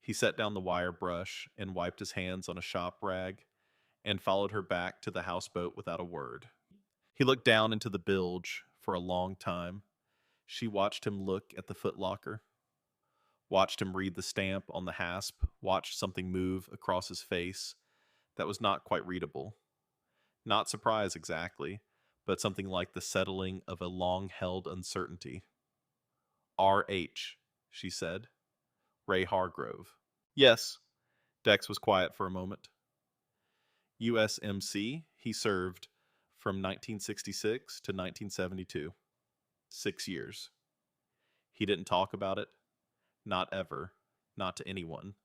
He set down the wire brush and wiped his hands on a shop rag and followed her back to the houseboat without a word. He looked down into the bilge for a long time. She watched him look at the footlocker, watched him read the stamp on the hasp, watched something move across his face that was not quite readable. Not surprise exactly, but something like the settling of a long-held uncertainty. R.H., she said. Ray Hargrove. Yes. Dex was quiet for a moment. USMC, he served from 1966 to 1972. 6 years. He didn't talk about it. Not ever. Not to anyone.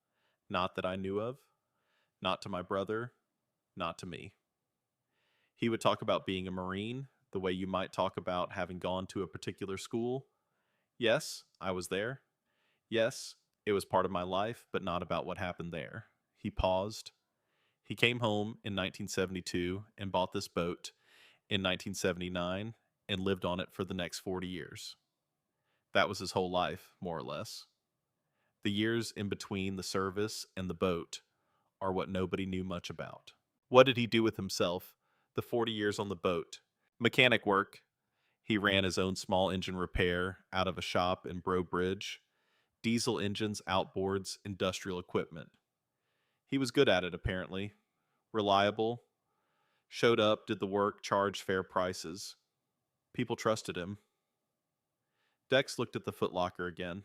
Not that I knew of. Not to my brother. Not to me. He would talk about being a Marine, the way you might talk about having gone to a particular school. Yes, I was there. Yes, it was part of my life, but not about what happened there. He paused. He came home in 1972 and bought this boat in 1979 and lived on it for the next 40 years. That was his whole life, more or less. The years in between the service and the boat are what nobody knew much about. What did he do with himself the 40 years on the boat? Mechanic work. He ran his own small engine repair out of a shop in Breaux Bridge. Diesel engines, outboards, industrial equipment. He was good at it, apparently. Reliable. Showed up, did the work, charged fair prices. People trusted him. Dex looked at the footlocker again.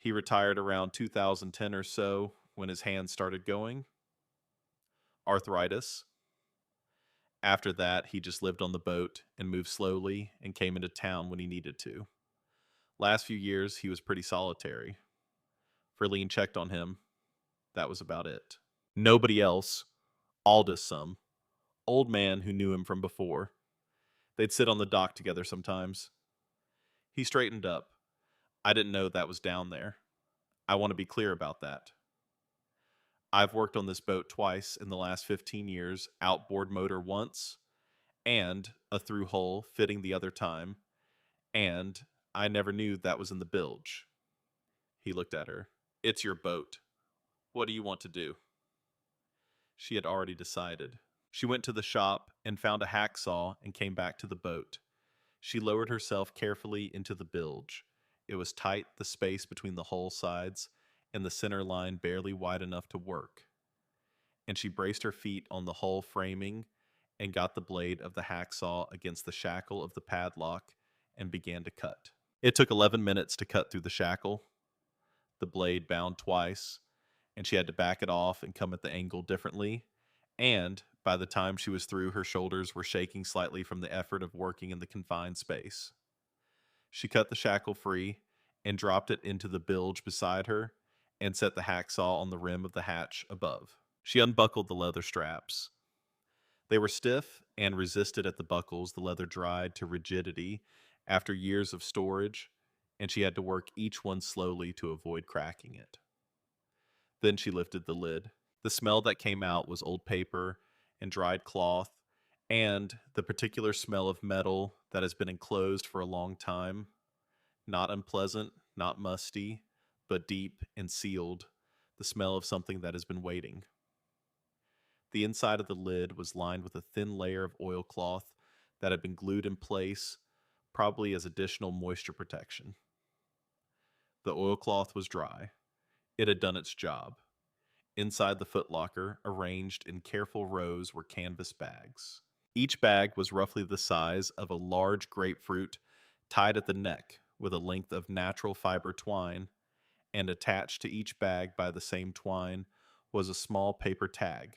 He retired around 2010 or so when his hands started going. Arthritis. After that, he just lived on the boat and moved slowly and came into town when he needed to. Last few years, he was pretty solitary. Verleen checked on him. That was about it. Nobody else. Aldous some. Old man who knew him from before. They'd sit on the dock together sometimes. He straightened up. I didn't know that was down there. I want to be clear about that. I've worked on this boat twice in the last 15 years, outboard motor once, and a through hull fitting the other time, and I never knew that was in the bilge. He looked at her. It's your boat. What do you want to do? She had already decided. She went to the shop and found a hacksaw and came back to the boat. She lowered herself carefully into the bilge. It was tight, the space between the hull sides, and the center line barely wide enough to work. And she braced her feet on the hull framing and got the blade of the hacksaw against the shackle of the padlock and began to cut. It took 11 minutes to cut through the shackle. The blade bound twice, and she had to back it off and come at the angle differently. And by the time she was through, her shoulders were shaking slightly from the effort of working in the confined space. She cut the shackle free and dropped it into the bilge beside her and set the hacksaw on the rim of the hatch above. She unbuckled the leather straps. They were stiff and resisted at the buckles. The leather dried to rigidity after years of storage, and she had to work each one slowly to avoid cracking it. Then she lifted the lid. The smell that came out was old paper and dried cloth, and the particular smell of metal that has been enclosed for a long time. Not unpleasant, not musty, but deep and sealed. The smell of something that has been waiting. The inside of the lid was lined with a thin layer of oilcloth that had been glued in place, probably as additional moisture protection. The oilcloth was dry. It had done its job. Inside the footlocker, arranged in careful rows, were canvas bags. Each bag was roughly the size of a large grapefruit, tied at the neck with a length of natural fiber twine, and attached to each bag by the same twine was a small paper tag.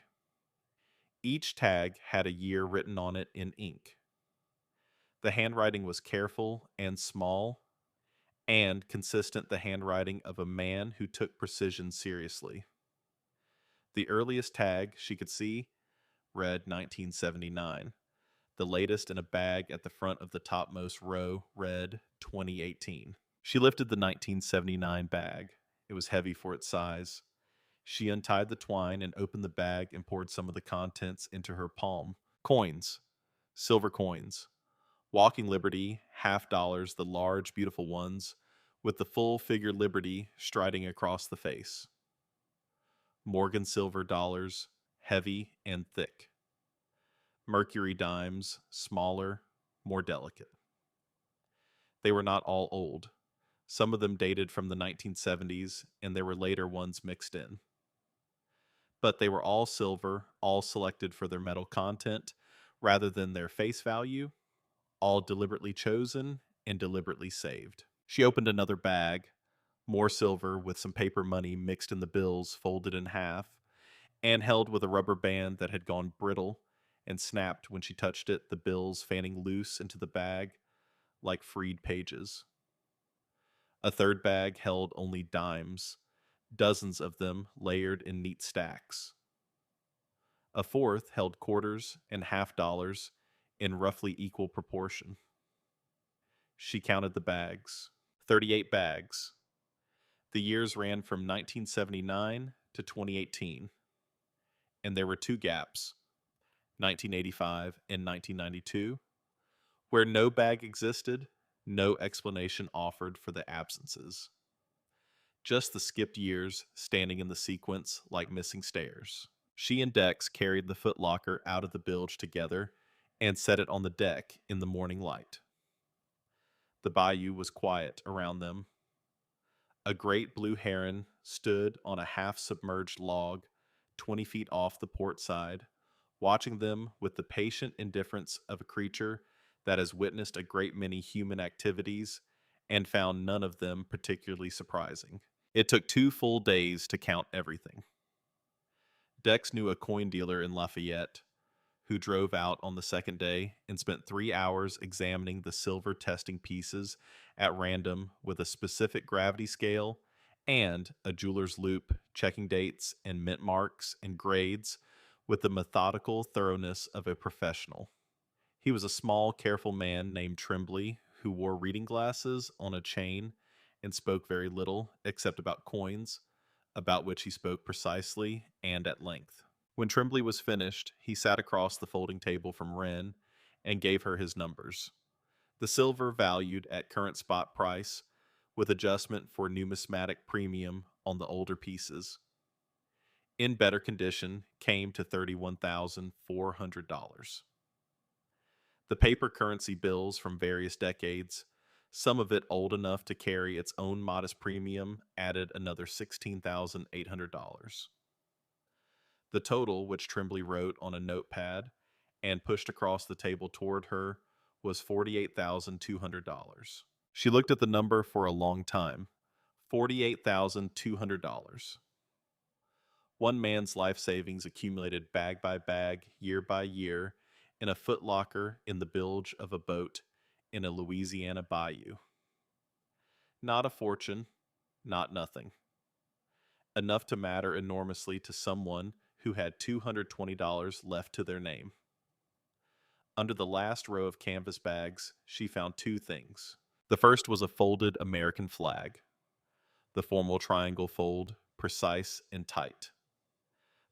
Each tag had a year written on it in ink. The handwriting was careful and small, and consistent the handwriting of a man who took precision seriously. The earliest tag she could see read 1979. The latest in a bag at the front of the topmost row read 2018. She lifted the 1979 bag. It was heavy for its size. She untied the twine and opened the bag and poured some of the contents into her palm. Coins. Silver coins. Walking Liberty, $50, the large, beautiful ones, with the full figure Liberty striding across the face. Morgan silver dollars, heavy and thick. Mercury dimes, smaller, more delicate. They were not all old. Some of them dated from the 1970s, and there were later ones mixed in. But they were all silver, all selected for their metal content rather than their face value, all deliberately chosen and deliberately saved. She opened another bag, more silver with some paper money mixed in the bills folded in half, and held with a rubber band that had gone brittle and snapped when she touched it, the bills fanning loose into the bag like freed pages. A third bag held only dimes, dozens of them layered in neat stacks. A fourth held quarters and $50 in roughly equal proportion. She counted the bags. 38 bags. The years ran from 1979 to 2018. And there were two gaps, 1985 and 1992, where no bag existed, no explanation offered for the absences. Just the skipped years standing in the sequence like missing stairs. She and Dex carried the footlocker out of the bilge together and set it on the deck in the morning light. The bayou was quiet around them. A great blue heron stood on a half-submerged log 20 feet off the port side, watching them with the patient indifference of a creature that has witnessed a great many human activities and found none of them particularly surprising. It took 2 full days to count everything. Dex knew a coin dealer in Lafayette who drove out on the second day and spent 3 hours examining the silver testing pieces at random with a specific gravity scale and a jeweler's loop, checking dates and mint marks and grades with the methodical thoroughness of a professional. He was a small, careful man named Tremblay who wore reading glasses on a chain and spoke very little except about coins, about which he spoke precisely and at length. When Tremblay was finished, he sat across the folding table from Wren and gave her his numbers. The silver valued at current spot price, with adjustment for numismatic premium on the older pieces. In better condition, came to $31,400. The paper currency bills from various decades, some of it old enough to carry its own modest premium, added another $16,800. The total, which Tremblay wrote on a notepad and pushed across the table toward her, was $48,200. She looked at the number for a long time. $48,200. One man's life savings accumulated bag by bag, year by year, in a footlocker in the bilge of a boat in a Louisiana bayou. Not a fortune, not nothing. Enough to matter enormously to someone who had $220 left to their name. Under the last row of canvas bags, she found two things. The first was a folded American flag, the formal triangle fold, precise and tight,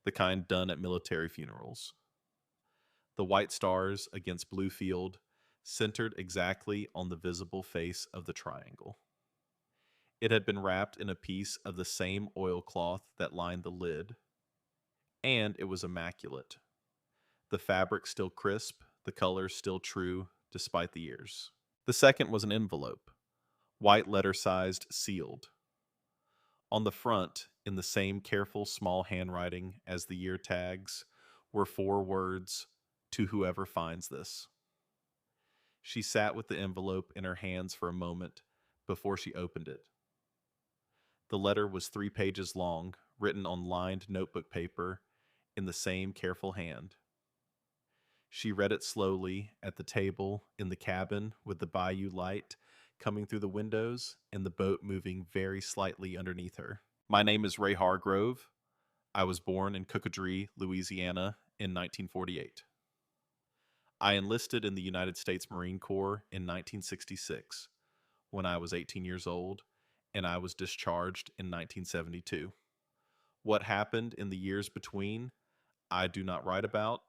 the kind done at military funerals. The white stars against blue field, centered exactly on the visible face of the triangle. It had been wrapped in a piece of the same oilcloth that lined the lid, and it was immaculate. The fabric still crisp, the color still true, despite the years. The second was an envelope, white letter-sized, sealed. On the front, in the same careful small handwriting as the year tags, were 4 words, "To whoever finds this." She sat with the envelope in her hands for a moment before she opened it. The letter was 3 pages long, written on lined notebook paper in the same careful hand. She read it slowly at the table in the cabin with the bayou light coming through the windows and the boat moving very slightly underneath her. My name is Ray Hargrove. I was born in Cocodrie, Louisiana in 1948. I enlisted in the United States Marine Corps in 1966 when I was 18 years old, and I was discharged in 1972. What happened in the years between, I do not write about,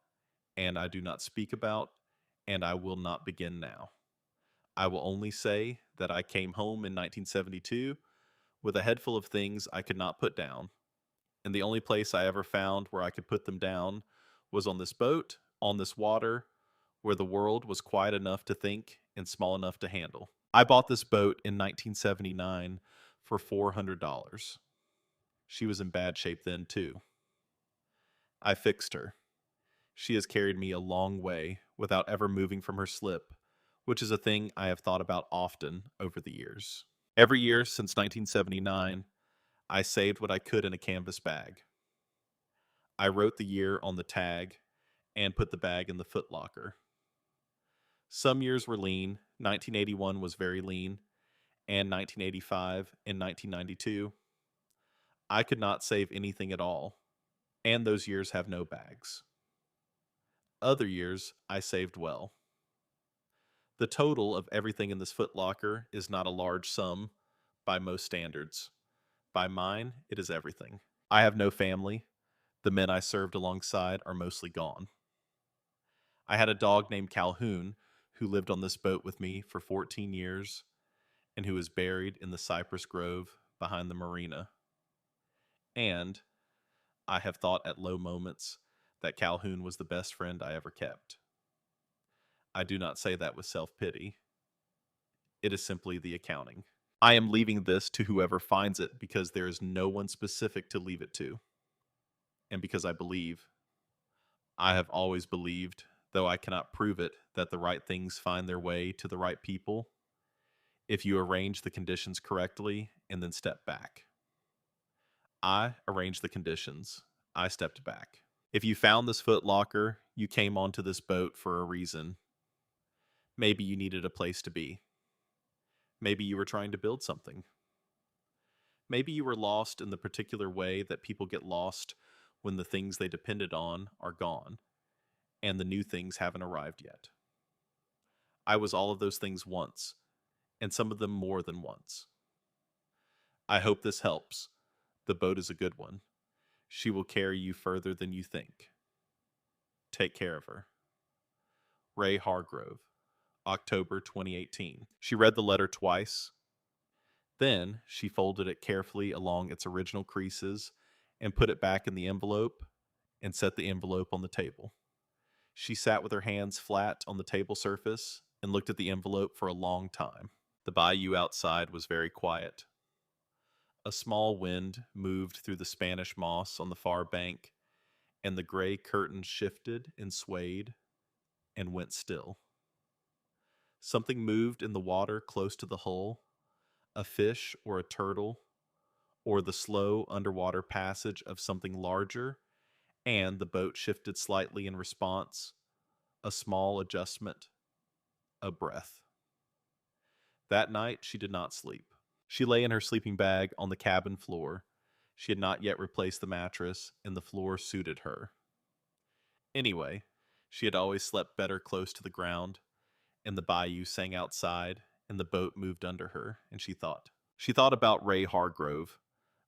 and I do not speak about, and I will not begin now. I will only say that I came home in 1972 with a head full of things I could not put down, and the only place I ever found where I could put them down was on this boat, on this water, where the world was quiet enough to think and small enough to handle. I bought this boat in 1979 for $400. She was in bad shape then, too. I fixed her. She has carried me a long way without ever moving from her slip, which is a thing I have thought about often over the years. Every year since 1979, I saved what I could in a canvas bag. I wrote the year on the tag and put the bag in the footlocker. Some years were lean. 1981 was very lean, and 1985 and 1992. I could not save anything at all, and those years have no bags. Other years, I saved well. The total of everything in this footlocker is not a large sum by most standards. By mine, it is everything. I have no family. The men I served alongside are mostly gone. I had a dog named Calhoun who lived on this boat with me for 14 years and who is buried in the cypress grove behind the marina. And I have thought at low moments that Calhoun was the best friend I ever kept. I do not say that with self-pity. It is simply the accounting. I am leaving this to whoever finds it because there is no one specific to leave it to. And because I believe. I have always believed, though I cannot prove it, that the right things find their way to the right people if you arrange the conditions correctly and then step back. I arranged the conditions. I stepped back. If you found this foot locker, you came onto this boat for a reason. Maybe you needed a place to be. Maybe you were trying to build something. Maybe you were lost in the particular way that people get lost when the things they depended on are gone and the new things haven't arrived yet. I was all of those things once, and some of them more than once. I hope this helps. The boat is a good one. She will carry you further than you think. Take care of her. Ray Hargrove, October 2018. She read the letter twice. Then she folded it carefully along its original creases and put it back in the envelope and set the envelope on the table. She sat with her hands flat on the table surface and looked at the envelope for a long time. The bayou outside was very quiet. A small wind moved through the Spanish moss on the far bank, and the gray curtains shifted and swayed and went still. Something moved in the water close to the hull, a fish or a turtle, or the slow underwater passage of something larger, and the boat shifted slightly in response, a small adjustment, a breath. That night she did not sleep. She lay in her sleeping bag on the cabin floor. She had not yet replaced the mattress, and the floor suited her. Anyway, she had always slept better close to the ground, and the bayou sang outside, and the boat moved under her, and she thought. She thought about Ray Hargrove,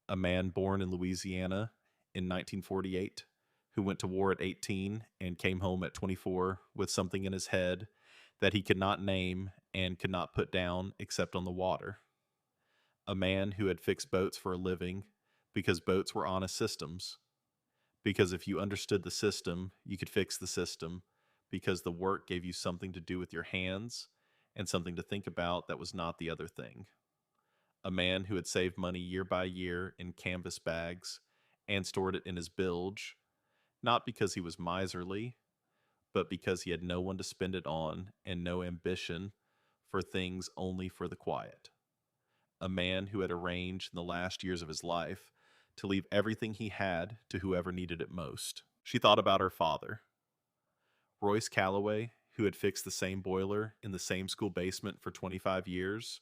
a man born in Louisiana in 1948, who went to war at 18 and came home at 24 with something in his head that he could not name and could not put down except on the water. A man who had fixed boats for a living because boats were honest systems. Because if you understood the system, you could fix the system because the work gave you something to do with your hands and something to think about that was not the other thing. A man who had saved money year by year in canvas bags and stored it in his bilge, not because he was miserly, but because he had no one to spend it on and no ambition for things only for the quiet. A man who had arranged in the last years of his life to leave everything he had to whoever needed it most. She thought about her father, Royce Calloway, who had fixed the same boiler in the same school basement for 25 years,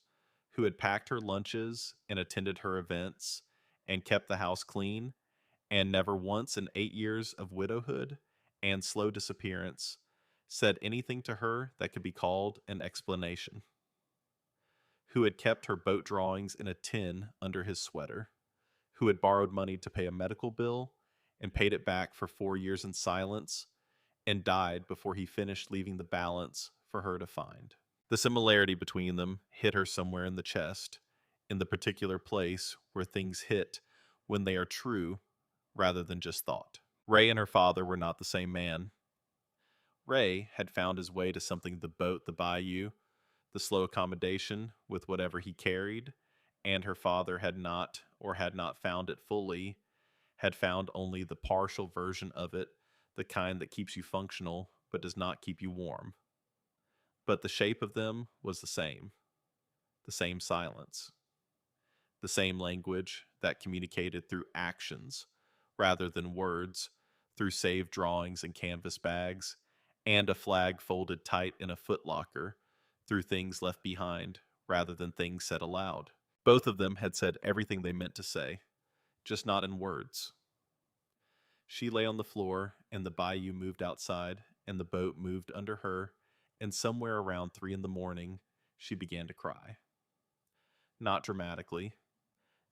who had packed her lunches and attended her events and kept the house clean, and never once in 8 years of widowhood and slow disappearance said anything to her that could be called an explanation, who had kept her boat drawings in a tin under his sweater, who had borrowed money to pay a medical bill and paid it back for 4 years in silence and died before he finished leaving the balance for her to find. The similarity between them hit her somewhere in the chest, in the particular place where things hit when they are true rather than just thought. Ray and her father were not the same man. Ray had found his way to something the boat, the bayou, the slow accommodation with whatever he carried, and her father had not, or had not found it fully, had found only the partial version of it, the kind that keeps you functional but does not keep you warm. But the shape of them was the same silence, the same language that communicated through actions rather than words, through saved drawings and canvas bags, and a flag folded tight in a footlocker, through things left behind rather than things said aloud. Both of them had said everything they meant to say, just not in words. She lay on the floor, and the bayou moved outside, and the boat moved under her, and somewhere around 3 in the morning, she began to cry. Not dramatically,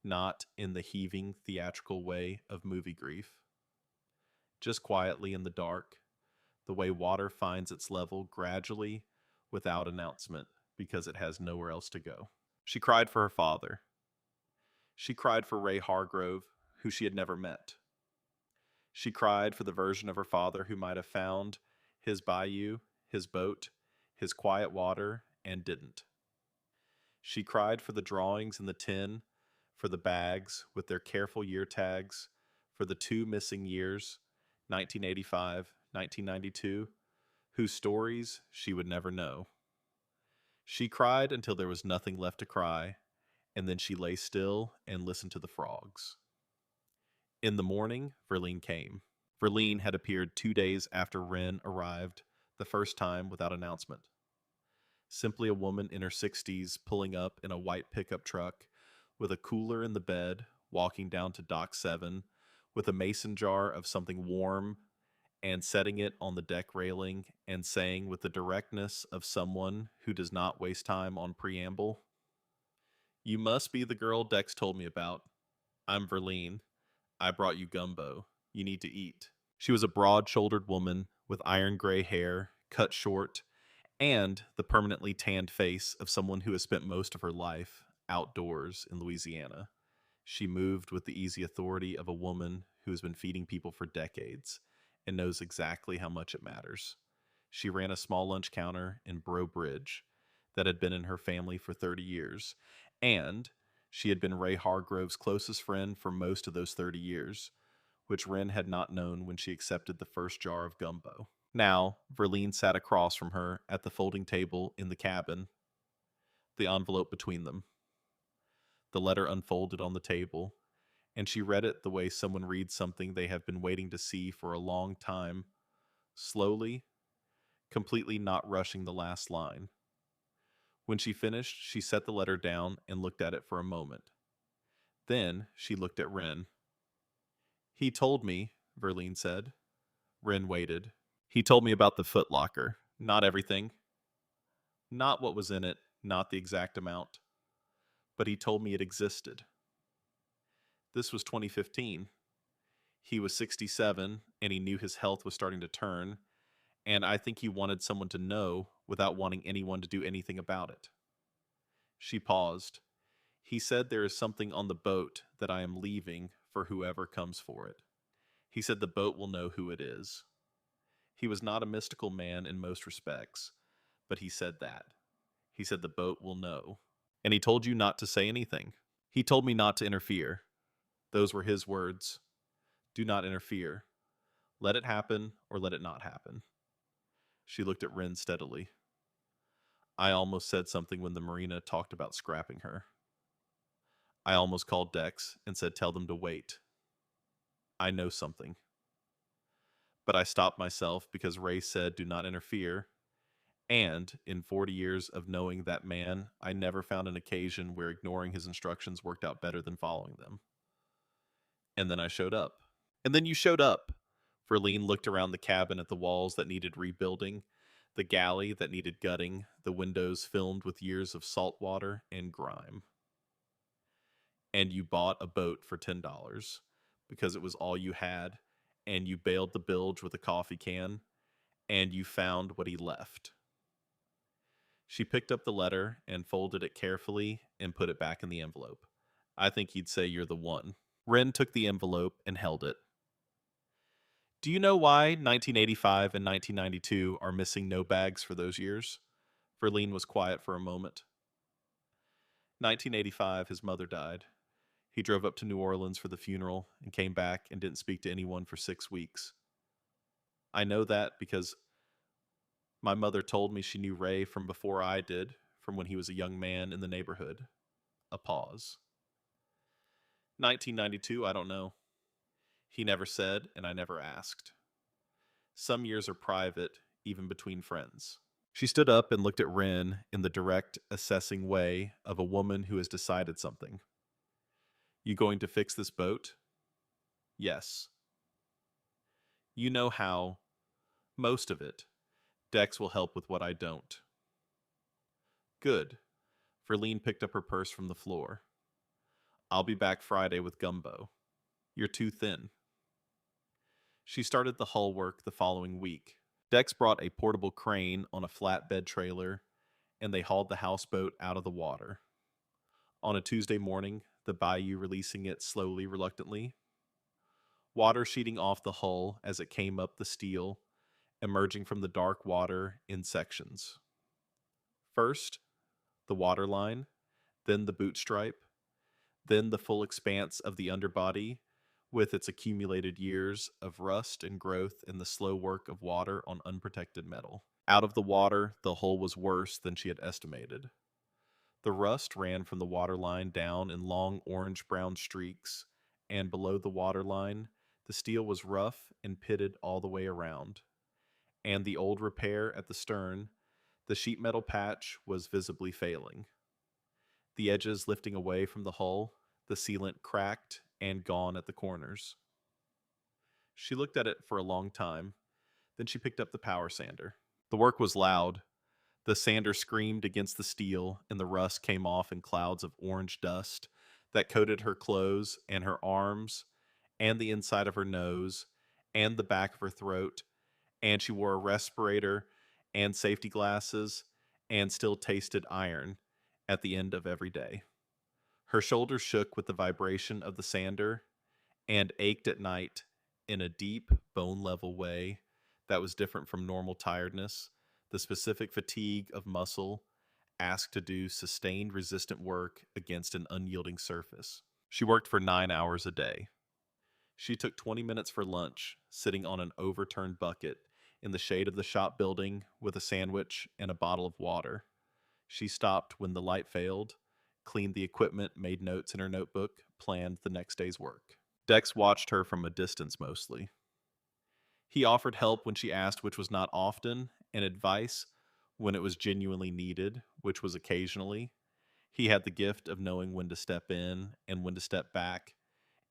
not in the heaving, theatrical way of movie grief. Just quietly in the dark, the way water finds its level gradually without announcement because it has nowhere else to go. She cried for her father. She cried for Ray Hargrove, who she had never met. She cried for the version of her father who might have found his bayou, his boat, his quiet water, and didn't. She cried for the drawings in the tin, for the bags with their careful year tags, for the 2 missing years, 1985, 1992, whose stories she would never know. She cried until there was nothing left to cry, and then she lay still and listened to the frogs. In the morning, Verlene came. Verlene had appeared 2 days after Wren arrived, the first time without announcement. Simply a woman in her 60s pulling up in a white pickup truck with a cooler in the bed, walking down to Dock 7 with a mason jar of something warm and setting it on the deck railing and saying with the directness of someone who does not waste time on preamble, "You must be the girl Dex told me about. I'm Verlene. I brought you gumbo. You need to eat." She was a broad-shouldered woman with iron gray hair, cut short, and the permanently tanned face of someone who has spent most of her life outdoors in Louisiana. She moved with the easy authority of a woman who has been feeding people for decades and knows exactly how much it matters. She ran a small lunch counter in Bro Bridge that had been in her family for 30 years, and she had been Ray Hargrove's closest friend for most of those 30 years, which Wren had not known when she accepted the first jar of gumbo. Now, Verlene sat across from her at the folding table in the cabin, the envelope between them. The letter unfolded on the table, and she read it the way someone reads something they have been waiting to see for a long time, slowly, completely not rushing the last line. When she finished, she set the letter down and looked at it for a moment. Then she looked at Wren. "He told me," Verlene said. Wren waited. "He told me about the footlocker. Not everything. Not what was in it, not the exact amount. But he told me it existed." This was 2015. He was 67, and he knew his health was starting to turn, and I think he wanted someone to know without wanting anyone to do anything about it. She paused. "He said there is something on the boat that I am leaving for whoever comes for it. He said the boat will know who it is." He was not a mystical man in most respects, but he said that. He said the boat will know. "And he told you not to say anything." "He told me not to interfere." Those were his words. "Do not interfere. Let it happen or let it not happen." She looked at Wren steadily. "I almost said something when the marina talked about scrapping her. I almost called Dex and said tell them to wait. I know something. But I stopped myself because Ray said do not interfere, and in 40 years of knowing that man, I never found an occasion where ignoring his instructions worked out better than following them. And then I showed up. And then you showed up." Verlene looked around the cabin at the walls that needed rebuilding, the galley that needed gutting, the windows filmed with years of salt water and grime. "And you bought a boat for $10 because it was all you had, and you bailed the bilge with a coffee can, and you found what he left." She picked up the letter and folded it carefully and put it back in the envelope. "I think he'd say you're the one." Wren took the envelope and held it. "Do you know why 1985 and 1992 are missing no bags for those years?" Verlene was quiet for a moment. 1985, his mother died. He drove up to New Orleans for the funeral and came back and didn't speak to anyone for 6 weeks. I know that because my mother told me she knew Ray from before I did, from when he was a young man in the neighborhood. A pause. 1992, I don't know. He never said, and I never asked. Some years are private, even between friends. She stood up and looked at Wren in the direct, assessing way of a woman who has decided something. "You going to fix this boat?" "Yes." "You know how, most of it. Dex will help with what I don't." "Good." Verlene picked up her purse from the floor. "I'll be back Friday with gumbo. You're too thin." She started the hull work the following week. Dex brought a portable crane on a flatbed trailer, and they hauled the houseboat out of the water. On a Tuesday morning, the bayou releasing it slowly, reluctantly, water sheeting off the hull as it came up the steel, emerging from the dark water in sections. First, the waterline, then the boot stripe, then the full expanse of the underbody, with its accumulated years of rust and growth and the slow work of water on unprotected metal. Out of the water, the hull was worse than she had estimated. The rust ran from the waterline down in long orange-brown streaks, and below the waterline, the steel was rough and pitted all the way around. And the old repair at the stern, the sheet metal patch was visibly failing. The edges lifting away from the hull, the sealant cracked and gone at the corners. She looked at it for a long time, then she picked up the power sander. The work was loud. The sander screamed against the steel, and the rust came off in clouds of orange dust that coated her clothes and her arms, and the inside of her nose, and the back of her throat, and she wore a respirator and safety glasses, and still tasted iron at the end of every day. Her shoulders shook with the vibration of the sander, and ached at night in a deep, bone level way that was different from normal tiredness, the specific fatigue of muscle asked to do sustained resistant work against an unyielding surface. She worked for 9 hours a day. She took 20 minutes for lunch, sitting on an overturned bucket in the shade of the shop building with a sandwich and a bottle of water. She stopped when the light failed, cleaned the equipment, made notes in her notebook, planned the next day's work. Dex watched her from a distance mostly. He offered help when she asked, which was not often, and advice when it was genuinely needed, which was occasionally. He had the gift of knowing when to step in and when to step back,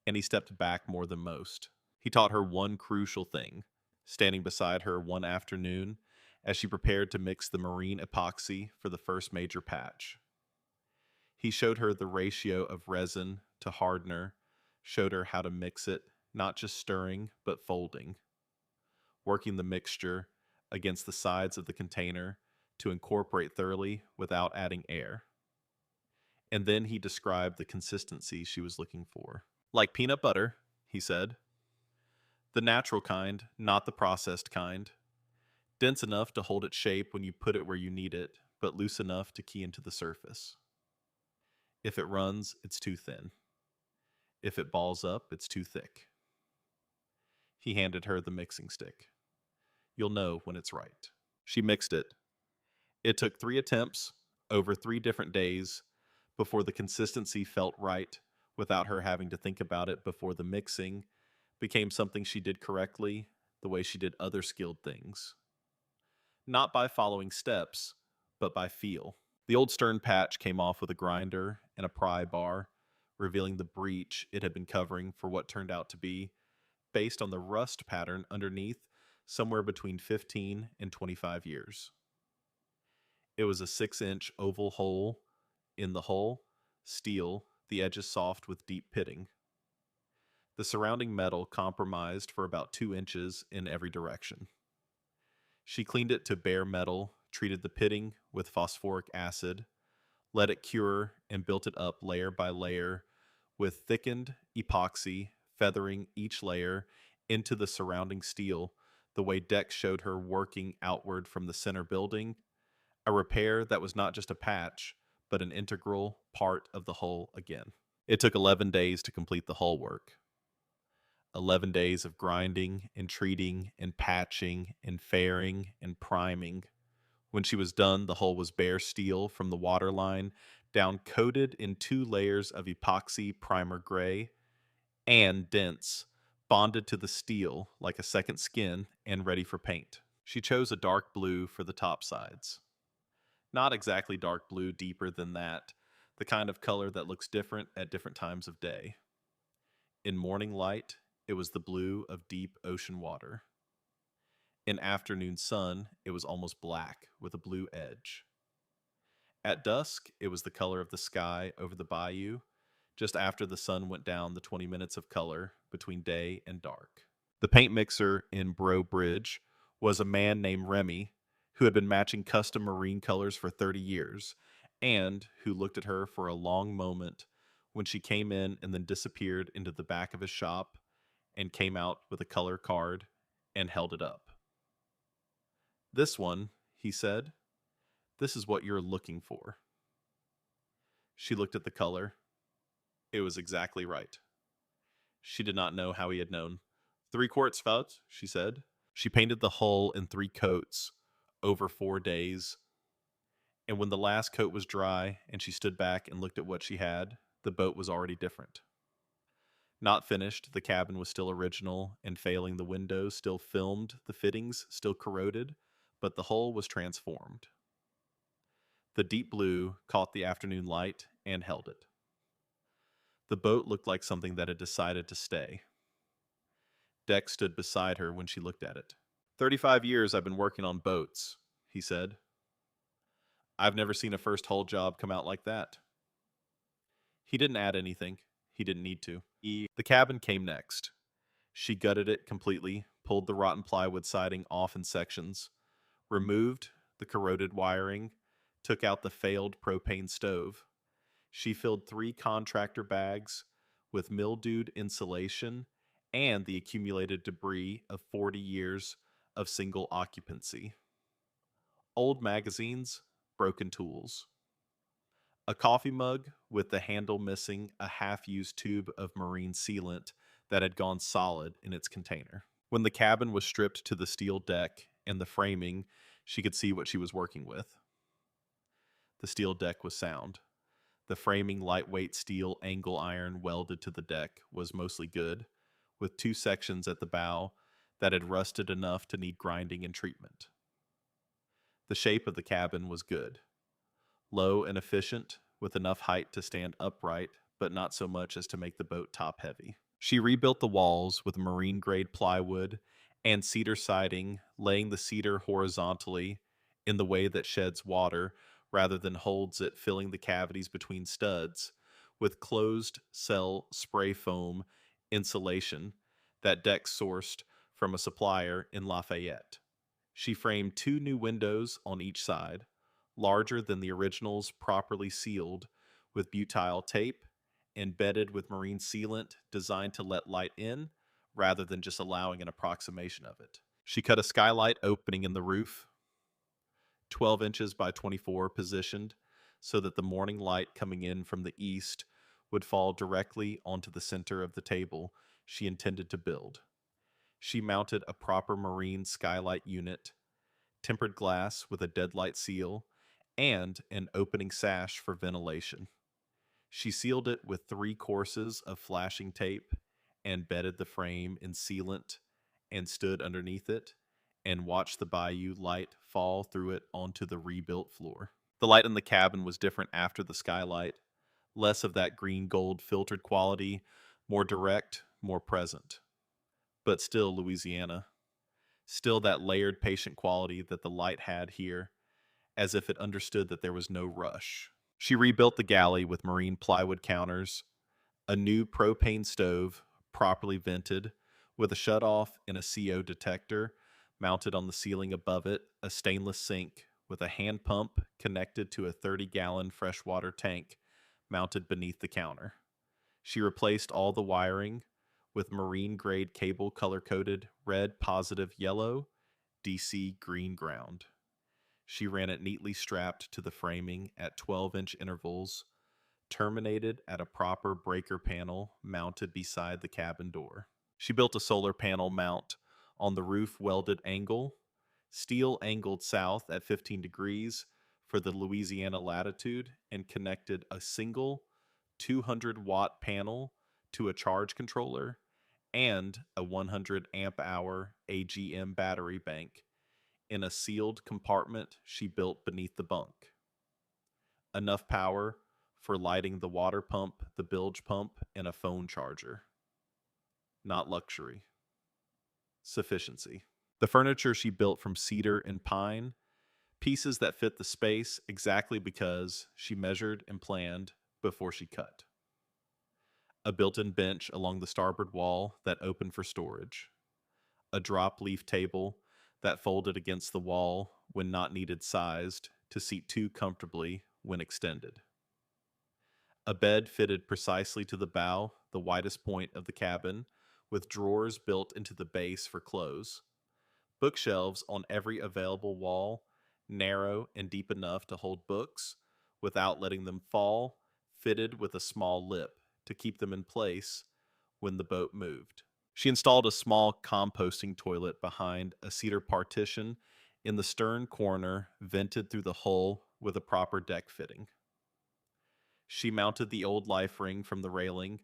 and he stepped back more than most. He taught her one crucial thing, standing beside her one afternoon as she prepared to mix the marine epoxy for the first major patch. He showed her the ratio of resin to hardener, showed her how to mix it, not just stirring, but folding, working the mixture against the sides of the container to incorporate thoroughly without adding air. And then he described the consistency she was looking for. Like peanut butter, he said. The natural kind, not the processed kind. Dense enough to hold its shape when you put it where you need it, but loose enough to key into the surface. If it runs, it's too thin. If it balls up, it's too thick. He handed her the mixing stick. You'll know when it's right. She mixed it. It took 3 attempts over 3 different days before the consistency felt right without her having to think about it before the mixing became something she did correctly, the way she did other skilled things. Not by following steps, but by feel. The old stern patch came off with a grinder and a pry bar, revealing the breach it had been covering for what turned out to be, based on the rust pattern underneath, somewhere between 15 and 25 years. It was a 6-inch oval hole in the hull, steel, the edges soft with deep pitting. The surrounding metal compromised for about 2 inches in every direction. She cleaned it to bare metal, treated the pitting with phosphoric acid, let it cure, and built it up layer by layer with thickened epoxy, feathering each layer into the surrounding steel, the way Dex showed her working outward from the center building, a repair that was not just a patch, but an integral part of the hull again. It took 11 days to complete the hull work. 11 days of grinding and treating and patching and fairing and priming. When she was done, the hull was bare steel from the waterline, down coated in 2 layers of epoxy primer gray, and dense, bonded to the steel like a second skin and ready for paint. She chose a dark blue for the top sides. Not exactly dark blue, deeper than that, the kind of color that looks different at different times of day. In morning light, it was the blue of deep ocean water. In afternoon sun, it was almost black with a blue edge. At dusk, it was the color of the sky over the bayou, just after the sun went down the 20 minutes of color between day and dark. The paint mixer in Bro Bridge was a man named Remy, who had been matching custom marine colors for 30 years, and who looked at her for a long moment when she came in and then disappeared into the back of his shop and came out with a color card and held it up. This one, he said, this is what you're looking for. She looked at the color. It was exactly right. She did not know how he had known. 3 quarts fout, she said. She painted the hull in 3 coats over 4 days. And when the last coat was dry and she stood back and looked at what she had, the boat was already different. Not finished, the cabin was still original, and failing the windows still filmed, the fittings still corroded, but the hull was transformed. The deep blue caught the afternoon light and held it. The boat looked like something that had decided to stay. Deck stood beside her when she looked at it. 35 years I've been working on boats, he said. I've never seen a first hull job come out like that. He didn't add anything. He didn't need to. The cabin came next. She gutted it completely, pulled the rotten plywood siding off in sections, removed the corroded wiring, took out the failed propane stove. She filled 3 contractor bags with mildewed insulation and the accumulated debris of 40 years of single occupancy. Old magazines, broken tools. A coffee mug with the handle missing a half-used tube of marine sealant that had gone solid in its container. When the cabin was stripped to the steel deck and the framing, she could see what she was working with. The steel deck was sound. The framing lightweight steel angle iron welded to the deck was mostly good, with 2 sections at the bow that had rusted enough to need grinding and treatment. The shape of the cabin was good. Low and efficient, with enough height to stand upright, but not so much as to make the boat top heavy. She rebuilt the walls with marine-grade plywood and cedar siding, laying the cedar horizontally in the way that sheds water rather than holds it, filling the cavities between studs with closed-cell spray foam insulation that Deck sourced from a supplier in Lafayette. She framed 2 new windows on each side, larger than the originals, properly sealed with butyl tape and bedded with marine sealant designed to let light in rather than just allowing an approximation of it. She cut a skylight opening in the roof, 12 inches by 24 positioned, so that the morning light coming in from the east would fall directly onto the center of the table she intended to build. She mounted a proper marine skylight unit, tempered glass with a deadlight seal, and an opening sash for ventilation. She sealed it with 3 courses of flashing tape and bedded the frame in sealant and stood underneath it and watched the bayou light fall through it onto the rebuilt floor. The light in the cabin was different after the skylight, less of that green gold filtered quality, more direct, more present. But still Louisiana. Still that layered patient quality that the light had here, as if it understood that there was no rush. She rebuilt the galley with marine plywood counters, a new propane stove, properly vented, with a shutoff and a CO detector mounted on the ceiling above it, a stainless sink with a hand pump connected to a 30-gallon freshwater tank mounted beneath the counter. She replaced all the wiring with marine-grade cable color-coded red positive yellow, DC green ground. She ran it neatly strapped to the framing at 12-inch intervals, terminated at a proper breaker panel mounted beside the cabin door. She built a solar panel mount on the roof welded angle, steel angled south at 15 degrees for the Louisiana latitude, and connected a single 200-watt panel to a charge controller and a 100 amp hour AGM battery bank in a sealed compartment she built beneath the bunk. Enough power for lighting the water pump, the bilge pump, and a phone charger. Not luxury. Sufficiency. The furniture she built from cedar and pine, pieces that fit the space exactly because she measured and planned before she cut. A built-in bench along the starboard wall that opened for storage. A drop leaf table that folded against the wall when not needed sized to seat 2 comfortably when extended. A bed fitted precisely to the bow, the widest point of the cabin, with drawers built into the base for clothes. Bookshelves on every available wall, narrow and deep enough to hold books without letting them fall, fitted with a small lip to keep them in place when the boat moved. She installed a small composting toilet behind a cedar partition in the stern corner, vented through the hull with a proper deck fitting. She mounted the old life ring from the railing,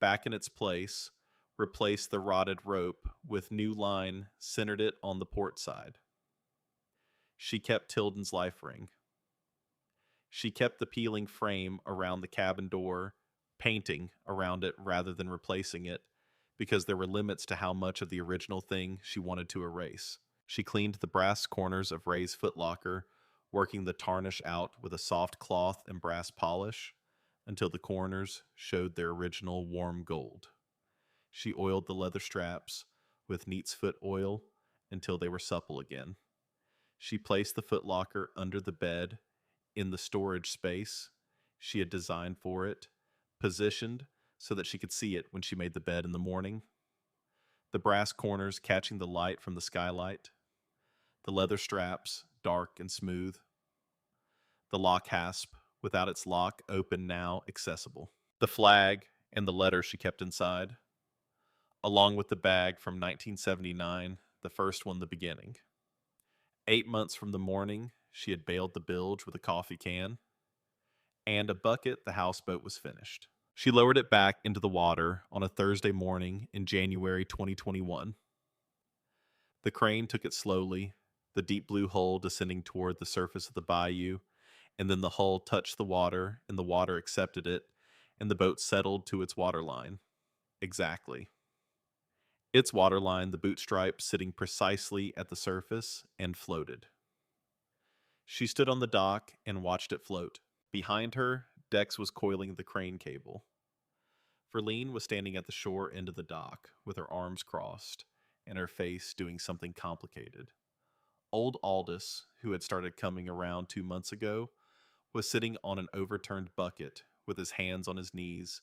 back in its place, replaced the rotted rope with new line, centered it on the port side. She kept Tilden's life ring. She kept the peeling frame around the cabin door, painting around it rather than replacing it, because there were limits to how much of the original thing she wanted to erase. She cleaned the brass corners of Ray's footlocker, working the tarnish out with a soft cloth and brass polish until the corners showed their original warm gold. She oiled the leather straps with neat's foot oil until they were supple again. She placed the footlocker under the bed in the storage space she had designed for it, positioned so that she could see it when she made the bed in the morning. The brass corners catching the light from the skylight, the leather straps dark and smooth, the lock hasp without its lock open now accessible, the flag and the letter she kept inside, along with the bag from 1979, the first one the beginning. 8 months from the morning, she had bailed the bilge with a coffee can and a bucket. The houseboat was finished. She lowered it back into the water on a Thursday morning in January 2021. The crane took it slowly, the deep blue hull descending toward the surface of the bayou, and then the hull touched the water, and the water accepted it, and the boat settled to its waterline. Exactly. Its waterline, the boot stripe sitting precisely at the surface, and floated. She stood on the dock and watched it float. Behind her, Dex was coiling the crane cable. Verlene was standing at the shore end of the dock, with her arms crossed, and her face doing something complicated. Old Aldous, who had started coming around 2 months ago, was sitting on an overturned bucket with his hands on his knees,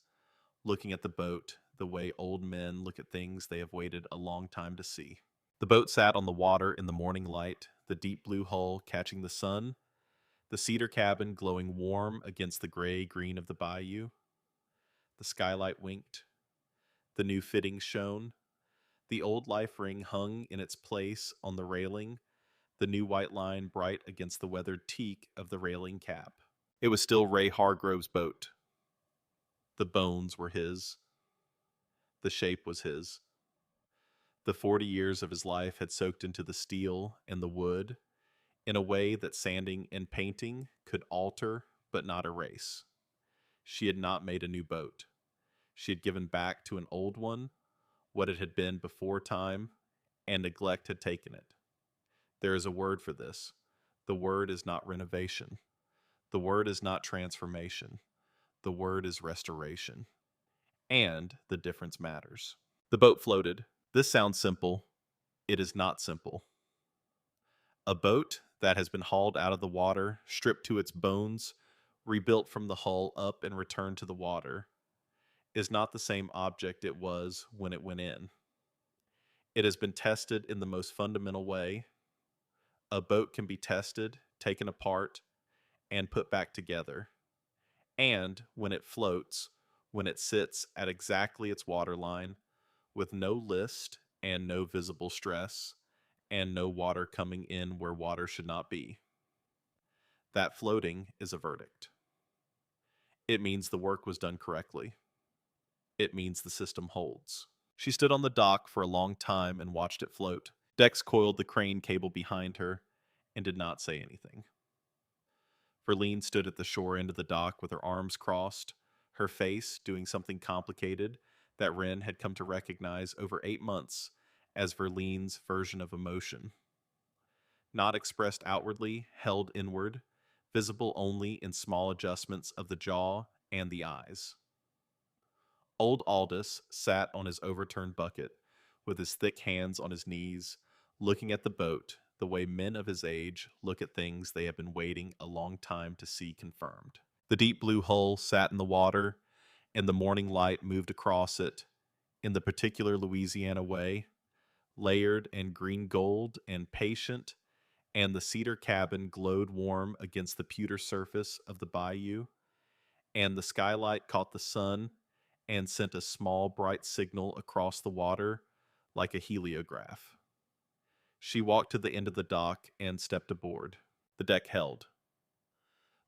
looking at the boat the way old men look at things they have waited a long time to see. The boat sat on the water in the morning light, the deep blue hull catching the sun, the cedar cabin glowing warm against the gray-green of the bayou. The skylight winked. The new fittings shone. The old life ring hung in its place on the railing, the new white line bright against the weathered teak of the railing cap. It was still Ray Hargrove's boat. The bones were his. The shape was his. The 40 years of his life had soaked into the steel and the wood in a way that sanding and painting could alter but not erase. She had not made a new boat. She had given back to an old one what it had been before time, and neglect had taken it. There is a word for this. The word is not renovation. The word is not transformation. The word is restoration. And the difference matters. The boat floated. This sounds simple. It is not simple. A boat that has been hauled out of the water, stripped to its bones, rebuilt from the hull up and returned to the water, is not the same object it was when it went in. It has been tested in the most fundamental way. A boat can be tested, taken apart, and put back together. And when it floats, when it sits at exactly its waterline, with no list and no visible stress, and no water coming in where water should not be, that floating is a verdict. It means the work was done correctly. It means the system holds. She stood on the dock for a long time and watched it float. Dex coiled the crane cable behind her and did not say anything. Verlene stood at the shore end of the dock with her arms crossed, her face doing something complicated that Wren had come to recognize over 8 months as Verlene's version of emotion. Not expressed outwardly, held inward, visible only in small adjustments of the jaw and the eyes. Old Aldous sat on his overturned bucket, with his thick hands on his knees, looking at the boat the way men of his age look at things they have been waiting a long time to see confirmed. The deep blue hull sat in the water, and the morning light moved across it in the particular Louisiana way, layered and green gold and patient, and the cedar cabin glowed warm against the pewter surface of the bayou, and the skylight caught the sun and sent a small bright signal across the water like a heliograph. She walked to the end of the dock and stepped aboard. The deck held.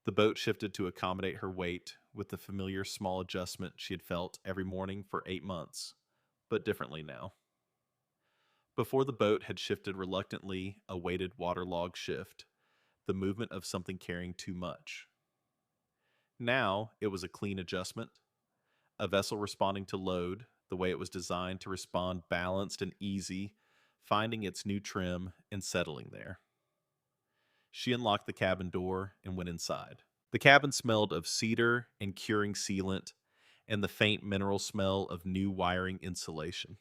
The boat shifted to accommodate her weight with the familiar small adjustment she had felt every morning for 8 months, but differently now. Before the boat had shifted reluctantly, a weighted waterlog shift, the movement of something carrying too much. Now it was a clean adjustment, a vessel responding to load the way it was designed to respond, balanced and easy, finding its new trim and settling there. She unlocked the cabin door and went inside. The cabin smelled of cedar and curing sealant and the faint mineral smell of new wiring insulation.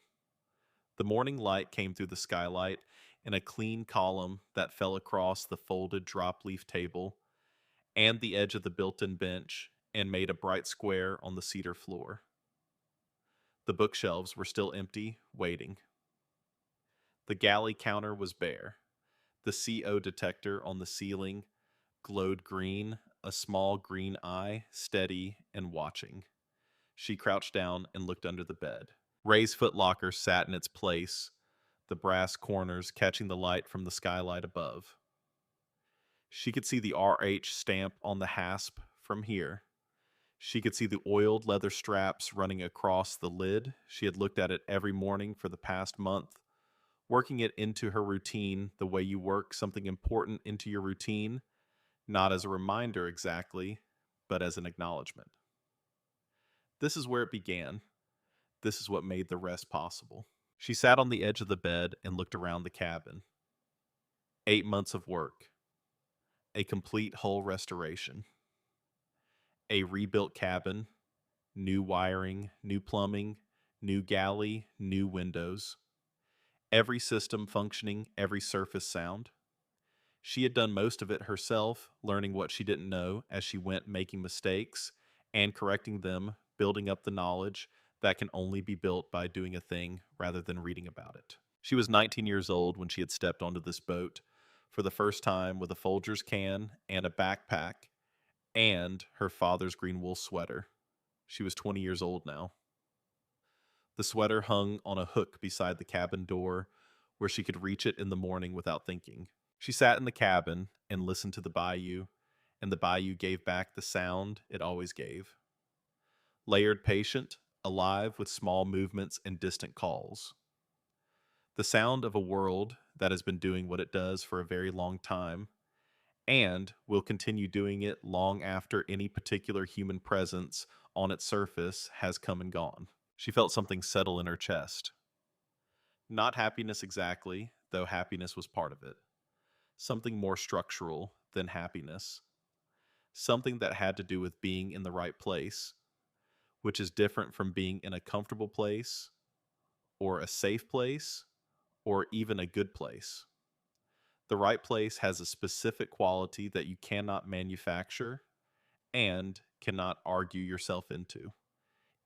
The morning light came through the skylight in a clean column that fell across the folded drop leaf table and the edge of the built-in bench and made a bright square on the cedar floor. The bookshelves were still empty, waiting. The galley counter was bare. The CO detector on the ceiling glowed green, a small green eye, steady and watching. She crouched down and looked under the bed. Ray's footlocker sat in its place, the brass corners catching the light from the skylight above. She could see the RH stamp on the hasp from here. She could see the oiled leather straps running across the lid. She had looked at it every morning for the past month, working it into her routine the way you work something important into your routine, not as a reminder exactly, but as an acknowledgement. This is where it began. This is what made the rest possible. She sat on the edge of the bed and looked around the cabin. 8 months of work. A complete hull restoration. A rebuilt cabin. New wiring, new plumbing, new galley, new windows. Every system functioning, every surface sound. She had done most of it herself, learning what she didn't know as she went, making mistakes and correcting them, building up the knowledge that can only be built by doing a thing rather than reading about it. She was 19 years old when she had stepped onto this boat for the first time with a Folgers can and a backpack and her father's green wool sweater. She was 20 years old now. The sweater hung on a hook beside the cabin door where she could reach it in the morning without thinking. She sat in the cabin and listened to the bayou, and the bayou gave back the sound it always gave. Layered, patient, alive with small movements and distant calls. The sound of a world that has been doing what it does for a very long time, and will continue doing it long after any particular human presence on its surface has come and gone. She felt something settle in her chest. Not happiness exactly, though happiness was part of it. Something more structural than happiness. Something that had to do with being in the right place, which is different from being in a comfortable place, or a safe place, or even a good place. The right place has a specific quality that you cannot manufacture and cannot argue yourself into.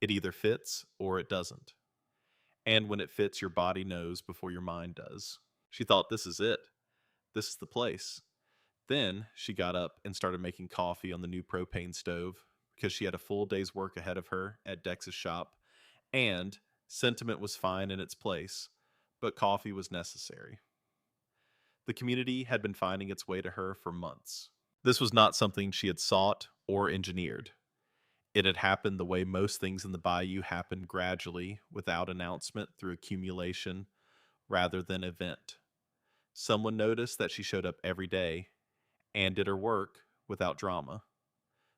It either fits or it doesn't. And when it fits, your body knows before your mind does. She thought, this is it. This is the place. Then she got up and started making coffee on the new propane stove because she had a full day's work ahead of her at Dex's shop, and sentiment was fine in its place, but coffee was necessary. The community had been finding its way to her for months. This was not something she had sought or engineered. It had happened the way most things in the bayou happened, gradually, without announcement, through accumulation rather than event. Someone noticed that she showed up every day and did her work without drama.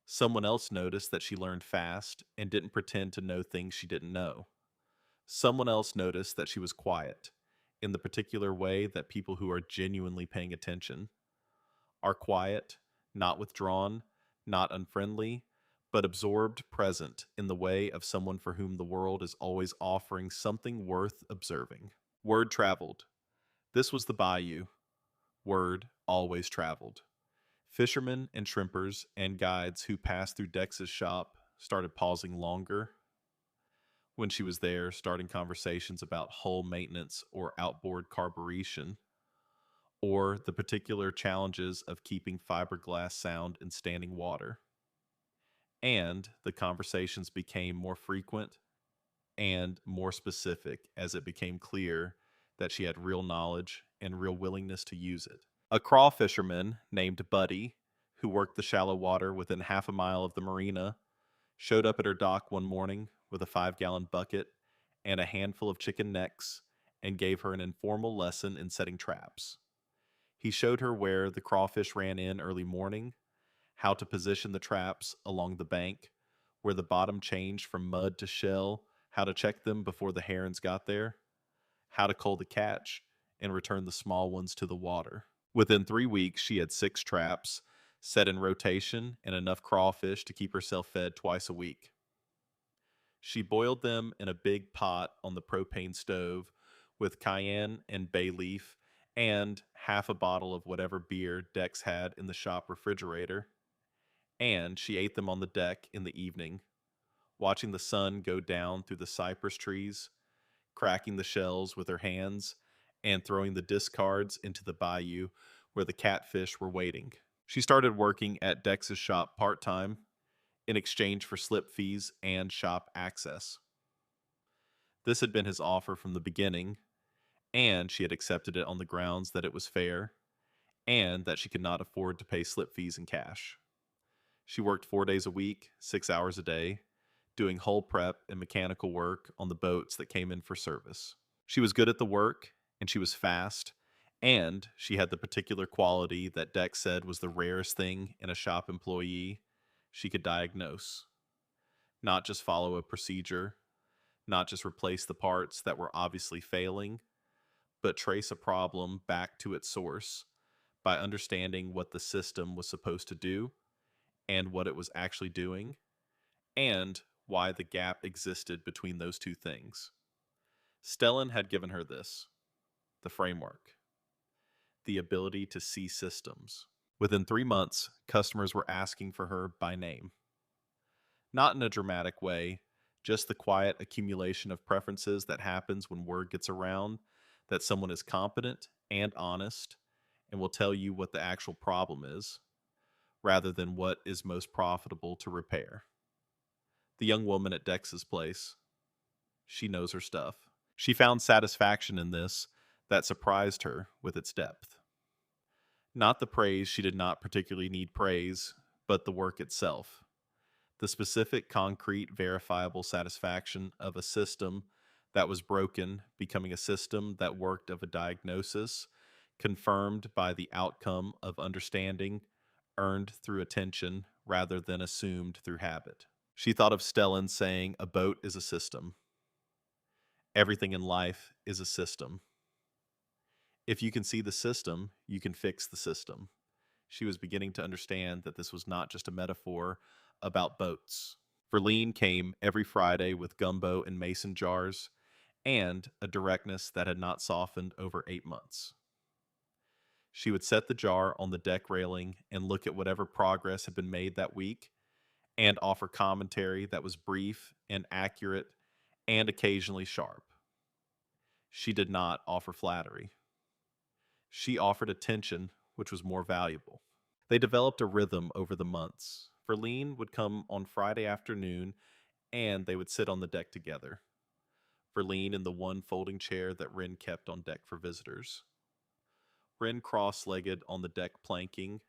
Someone else noticed that she learned fast and didn't pretend to know things she didn't know. Someone else noticed that she was quiet, in the particular way that people who are genuinely paying attention are quiet, not withdrawn, not unfriendly, but absorbed, present in the way of someone for whom the world is always offering something worth observing. Word traveled. This was the bayou. Word always traveled. Fishermen and shrimpers and guides who passed through Dex's shop started pausing longer when she was there, starting conversations about hull maintenance or outboard carburation, or the particular challenges of keeping fiberglass sound in standing water. And the conversations became more frequent and more specific as it became clear that she had real knowledge and real willingness to use it. A craw fisherman named Buddy, who worked the shallow water within half a mile of the marina, showed up at her dock one morning with a 5-gallon bucket and a handful of chicken necks and gave her an informal lesson in setting traps. He showed her where the crawfish ran in early morning, how to position the traps along the bank, where the bottom changed from mud to shell, how to check them before the herons got there, how to cull the catch, and return the small ones to the water. Within 3 weeks, she had 6 traps set in rotation and enough crawfish to keep herself fed twice a week. She boiled them in a big pot on the propane stove with cayenne and bay leaf and half a bottle of whatever beer Dex had in the shop refrigerator. And she ate them on the deck in the evening, watching the sun go down through the cypress trees, cracking the shells with her hands, and throwing the discards into the bayou where the catfish were waiting. She started working at Dex's shop part-time in exchange for slip fees and shop access. This had been his offer from the beginning, and she had accepted it on the grounds that it was fair and that she could not afford to pay slip fees in cash. She worked 4 days a week, 6 hours a day, doing hull prep and mechanical work on the boats that came in for service. She was good at the work, and she was fast, and she had the particular quality that Dex said was the rarest thing in a shop employee: she could diagnose. Not just follow a procedure, not just replace the parts that were obviously failing, but trace a problem back to its source by understanding what the system was supposed to do and what it was actually doing, and why the gap existed between those two things. Stellan had given her this: the framework, the ability to see systems. Within 3 months, customers were asking for her by name. Not in a dramatic way, just the quiet accumulation of preferences that happens when word gets around that someone is competent and honest and will tell you what the actual problem is, rather than what is most profitable to repair. The young woman at Dex's place, she knows her stuff. She found satisfaction in this that surprised her with its depth. Not the praise, she did not particularly need praise, but the work itself. The specific, concrete, verifiable satisfaction of a system that was broken becoming a system that worked, of a diagnosis confirmed by the outcome of understanding earned through attention rather than assumed through habit. She thought of Stellan saying a boat is a system. Everything in life is a system. If you can see the system, you can fix the system. She was beginning to understand that this was not just a metaphor about boats. Verlene came every Friday with gumbo and mason jars and a directness that had not softened over 8 months. She would set the jar on the deck railing and look at whatever progress had been made that week and offer commentary that was brief and accurate and occasionally sharp. She did not offer flattery. She offered attention, which was more valuable. They developed a rhythm over the months. Verlene would come on Friday afternoon and they would sit on the deck together. Verlene in the one folding chair that Wren kept on deck for visitors. Wren cross-legged on the deck planking,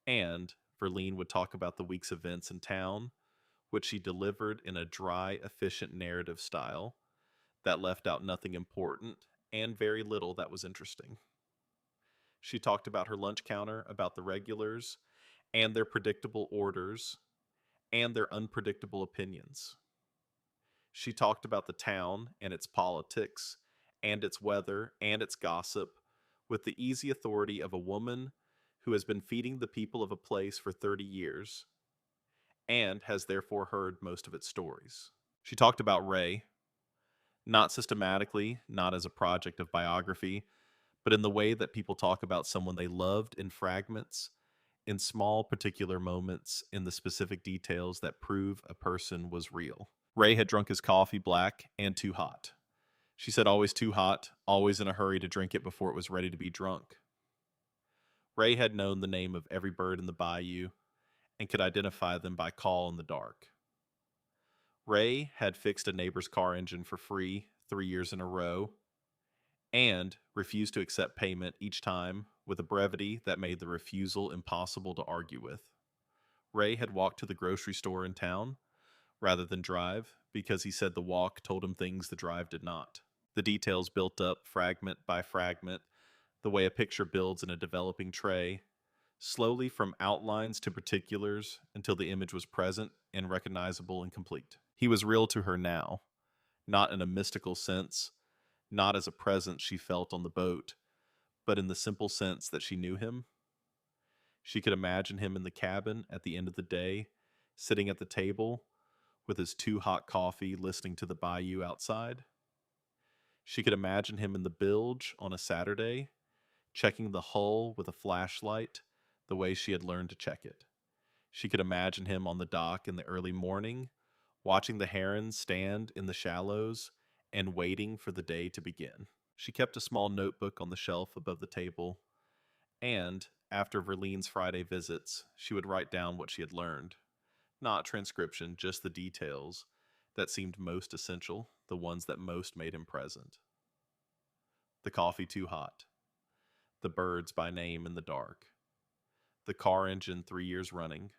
and Verlene would talk about the week's events in town, which she delivered in a dry, efficient narrative style that left out nothing important and very little that was interesting. She talked about her lunch counter, about the regulars, and their predictable orders, and their unpredictable opinions. She talked about the town and its politics, and its weather, and its gossip, with the easy authority of a woman who has been feeding the people of a place for 30 years, and has therefore heard most of its stories. She talked about Ray, not systematically, not as a project of biography, but in the way that people talk about someone they loved, in fragments, in small particular moments, in the specific details that prove a person was real. Ray had drunk his coffee black and too hot. She said always too hot, always in a hurry to drink it before it was ready to be drunk. Ray had known the name of every bird in the bayou and could identify them by call in the dark. Ray had fixed a neighbor's car engine for free 3 years in a row and refused to accept payment each time with a brevity that made the refusal impossible to argue with. Ray had walked to the grocery store in town rather than drive because he said the walk told him things the drive did not. The details built up fragment by fragment, the way a picture builds in a developing tray, slowly from outlines to particulars until the image was present and recognizable and complete. He was real to her now, not in a mystical sense, not as a presence she felt on the boat, but in the simple sense that she knew him. She could imagine him in the cabin at the end of the day, sitting at the table with his too hot coffee, listening to the bayou outside. She could imagine him in the bilge on a Saturday, checking the hull with a flashlight the way she had learned to check it. She could imagine him on the dock in the early morning, watching the herons stand in the shallows and waiting for the day to begin. She kept a small notebook on the shelf above the table, and, after Verlene's Friday visits, she would write down what she had learned. Not transcription, just the details that seemed most essential, the ones that most made him present. The coffee too hot. The birds by name in the dark. The car engine 3 years running.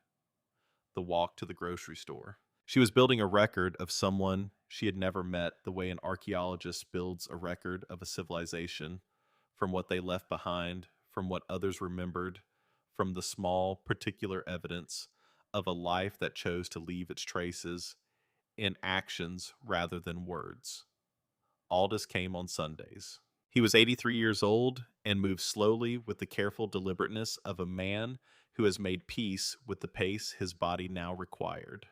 The walk to the grocery store. She was building a record of someone she had never met the way an archaeologist builds a record of a civilization, from what they left behind, from what others remembered, from the small, particular evidence of a life that chose to leave its traces in actions rather than words. Aldous came on Sundays. He was 83 years old and moved slowly with the careful deliberateness of a man who has made peace with the pace his body now required.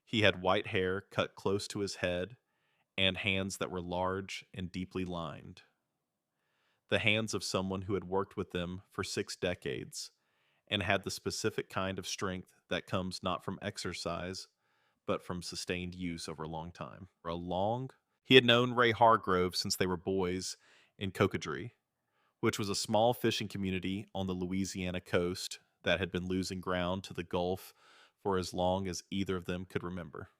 He had white hair cut close to his head and hands that were large and deeply lined. The hands of someone who had worked with them for 6 decades and had the specific kind of strength that comes not from exercise, but from sustained use over a long time. He had known Ray Hargrove since they were boys in Cocodrie, which was a small fishing community on the Louisiana coast that had been losing ground to the Gulf for as long as either of them could remember.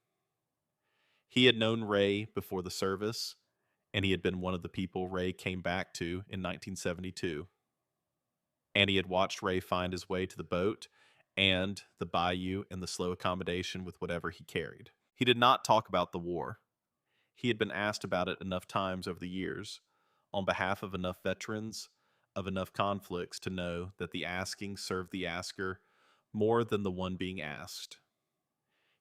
He had known Ray before the service, and he had been one of the people Ray came back to in 1972. And he had watched Ray find his way to the boat and the bayou and the slow accommodation with whatever he carried. He did not talk about the war. He had been asked about it enough times over the years, on behalf of enough veterans, of enough conflicts to know that the asking served the asker more than the one being asked.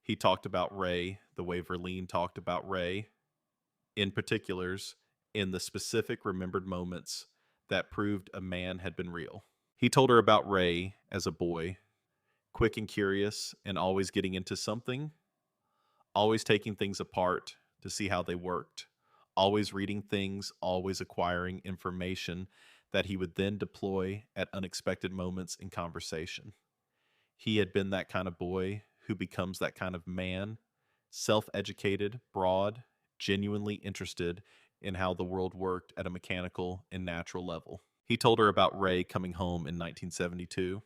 He talked about Ray the way Verlene talked about Ray, in particulars, in the specific remembered moments that proved a man had been real. He told her about Ray as a boy, quick and curious and always getting into something, always taking things apart to see how they worked, always reading things, always acquiring information that he would then deploy at unexpected moments in conversation. He had been that kind of boy who becomes that kind of man, self-educated, broad, genuinely interested in how the world worked at a mechanical and natural level. He told her about Ray coming home in 1972,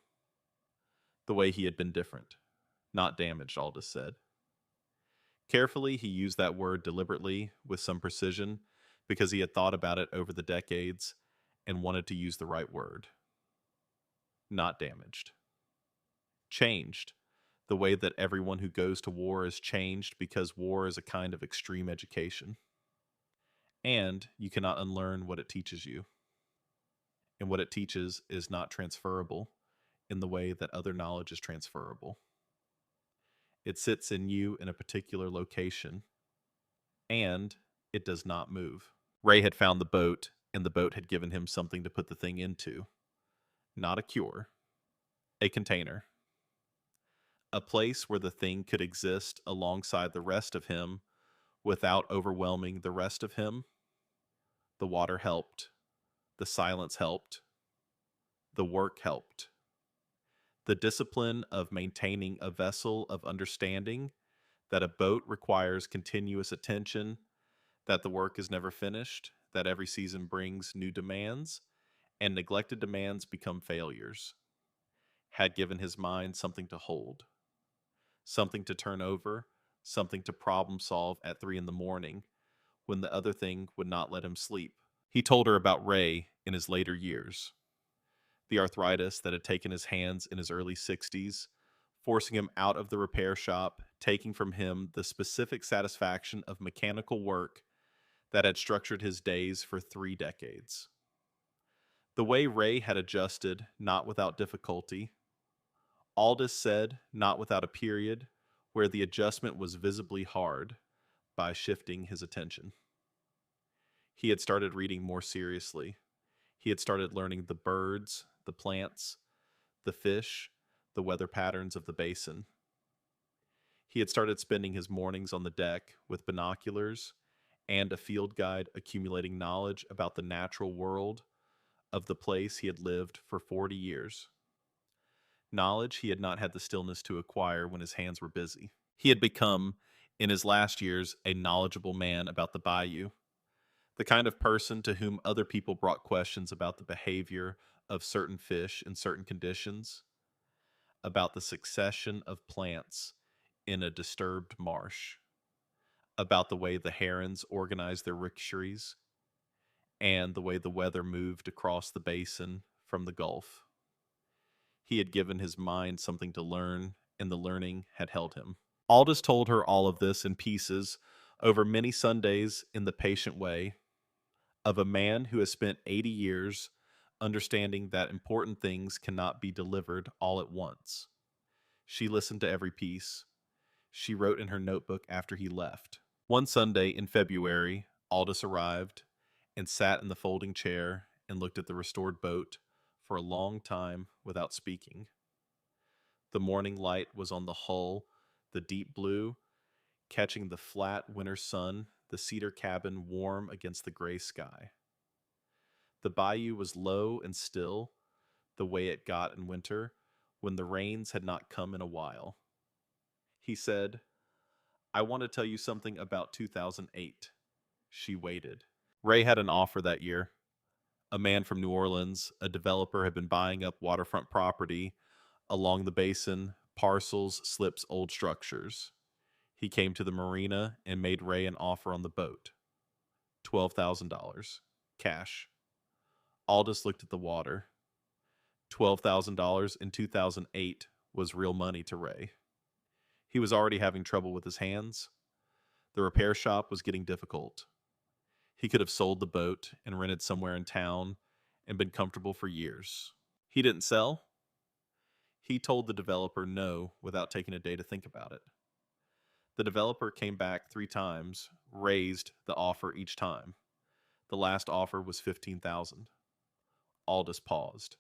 the way he had been different, not damaged, Aldous said. Carefully, he used that word deliberately with some precision because he had thought about it over the decades and wanted to use the right word. Not damaged. Changed. The way that everyone who goes to war is changed because war is a kind of extreme education. And you cannot unlearn what it teaches you. And what it teaches is not transferable in the way that other knowledge is transferable. It sits in you in a particular location, and it does not move. Ray had found the boat, and the boat had given him something to put the thing into. Not a cure, a container. A place where the thing could exist alongside the rest of him without overwhelming the rest of him. The water helped. The silence helped. The work helped. The discipline of maintaining a vessel of understanding that a boat requires continuous attention, that the work is never finished, that every season brings new demands, and neglected demands become failures, had given his mind something to hold, something to turn over, something to problem solve at 3 a.m. when the other thing would not let him sleep. He told her about Ray in his later years. the arthritis that had taken his hands in his early 60s, forcing him out of the repair shop, taking from him the specific satisfaction of mechanical work that had structured his days for 3 decades. The way Ray had adjusted, not without difficulty, Aldous said, not without a period, where the adjustment was visibly hard, by shifting his attention. He had started reading more seriously. He had started learning the birds, the plants, the fish, the weather patterns of the basin. He had started spending his mornings on the deck with binoculars and a field guide accumulating knowledge about the natural world of the place he had lived for 40 years. Knowledge he had not had the stillness to acquire when his hands were busy. He had become, in his last years, a knowledgeable man about the bayou, the kind of person to whom other people brought questions about the behavior of certain fish in certain conditions, about the succession of plants in a disturbed marsh, about the way the herons organized their rickeries, and the way the weather moved across the basin from the Gulf. He had given his mind something to learn, and the learning had held him. Aldous told her all of this in pieces over many Sundays in the patient way of a man who has spent 80 years understanding that important things cannot be delivered all at once. She listened to every piece. She wrote in her notebook after he left. One Sunday in February, Aldous arrived and sat in the folding chair and looked at the restored boat for a long time without speaking. The morning light was on the hull, the deep blue, catching the flat winter sun, the cedar cabin warm against the gray sky. The bayou was low and still, the way it got in winter, when the rains had not come in a while. He said, "I want to tell you something about 2008. She waited. Ray had an offer that year. A man from New Orleans, a developer, had been buying up waterfront property along the basin, parcels, slips, old structures. He came to the marina and made Ray an offer on the boat. $12,000. Cash. Aldous looked at the water. $12,000 in 2008 was real money to Ray. He was already having trouble with his hands. The repair shop was getting difficult. He could have sold the boat and rented somewhere in town and been comfortable for years. He didn't sell. He told the developer no without taking a day to think about it. The developer came back 3 times, raised the offer each time. The last offer was $15,000. Aldous paused.